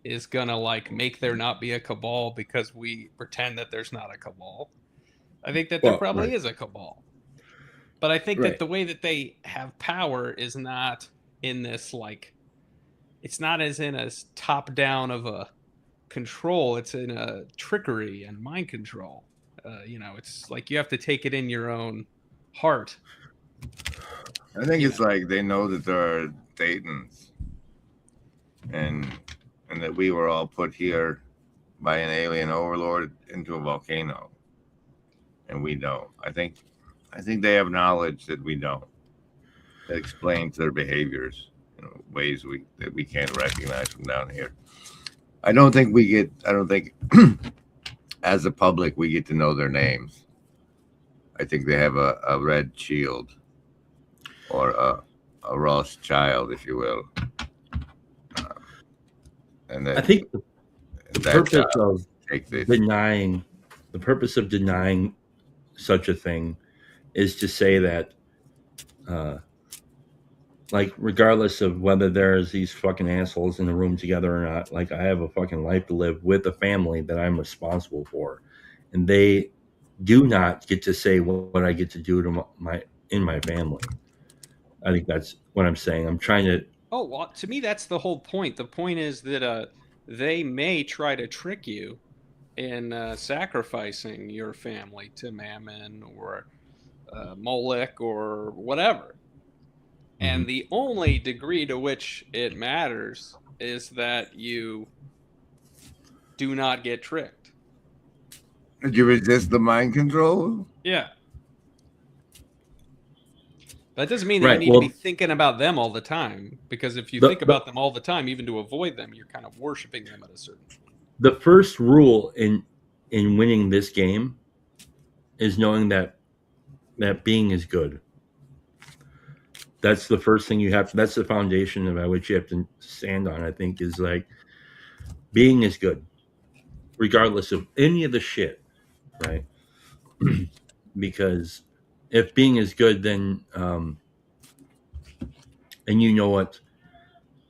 is gonna like make there not be a cabal because we pretend that there's not a cabal. I think that there probably is a cabal, but I think that the way that they have power is not in this like, it's not as in a top down of a control. It's in a trickery and mind control. It's like you have to take it in your own heart. I think it's like they know that there are Thetans, and that we were all put here by an alien overlord into a volcano, and we don't. I think they have knowledge that we don't. That explains their behaviors in ways that we can't recognize from down here. I don't think as a public we get to know their names. I think they have a red shield, or a Rothschild, if you will. And I think the purpose of denying such a thing is to say that, like, regardless of whether there's these fucking assholes in the room together or not, like, I have a fucking life to live with a family that I'm responsible for, and they do not get to say what I get to do to my family. I think that's what I'm saying. I'm trying to. Oh, well, to me, that's the whole point. The point is that they may try to trick you in sacrificing your family to Mammon or Molech or whatever. And the only degree to which it matters is that you do not get tricked. Did you resist the mind control? Yeah. That doesn't mean that you need to be thinking about them all the time, because if you think about them all the time, even to avoid them, you're kind of worshiping them at a certain point. The first rule in winning this game is knowing that being is good. That's the first thing you have to, that's the foundation about which you have to stand on, I think, is like, being is good, regardless of any of the shit, right? Because if being is good, then, and you know what,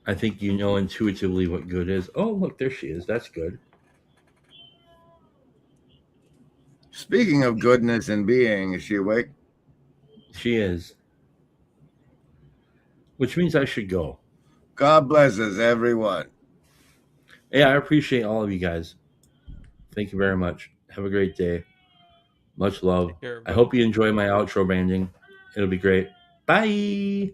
I think you know intuitively what good is. Oh, look, there she is. That's good. Speaking of goodness and being, is she awake? She is. Which means I should go. God bless us, everyone. Yeah, I appreciate all of you guys. Thank you very much. Have a great day. Much love. I hope you enjoy my outro branding. It'll be great. Bye.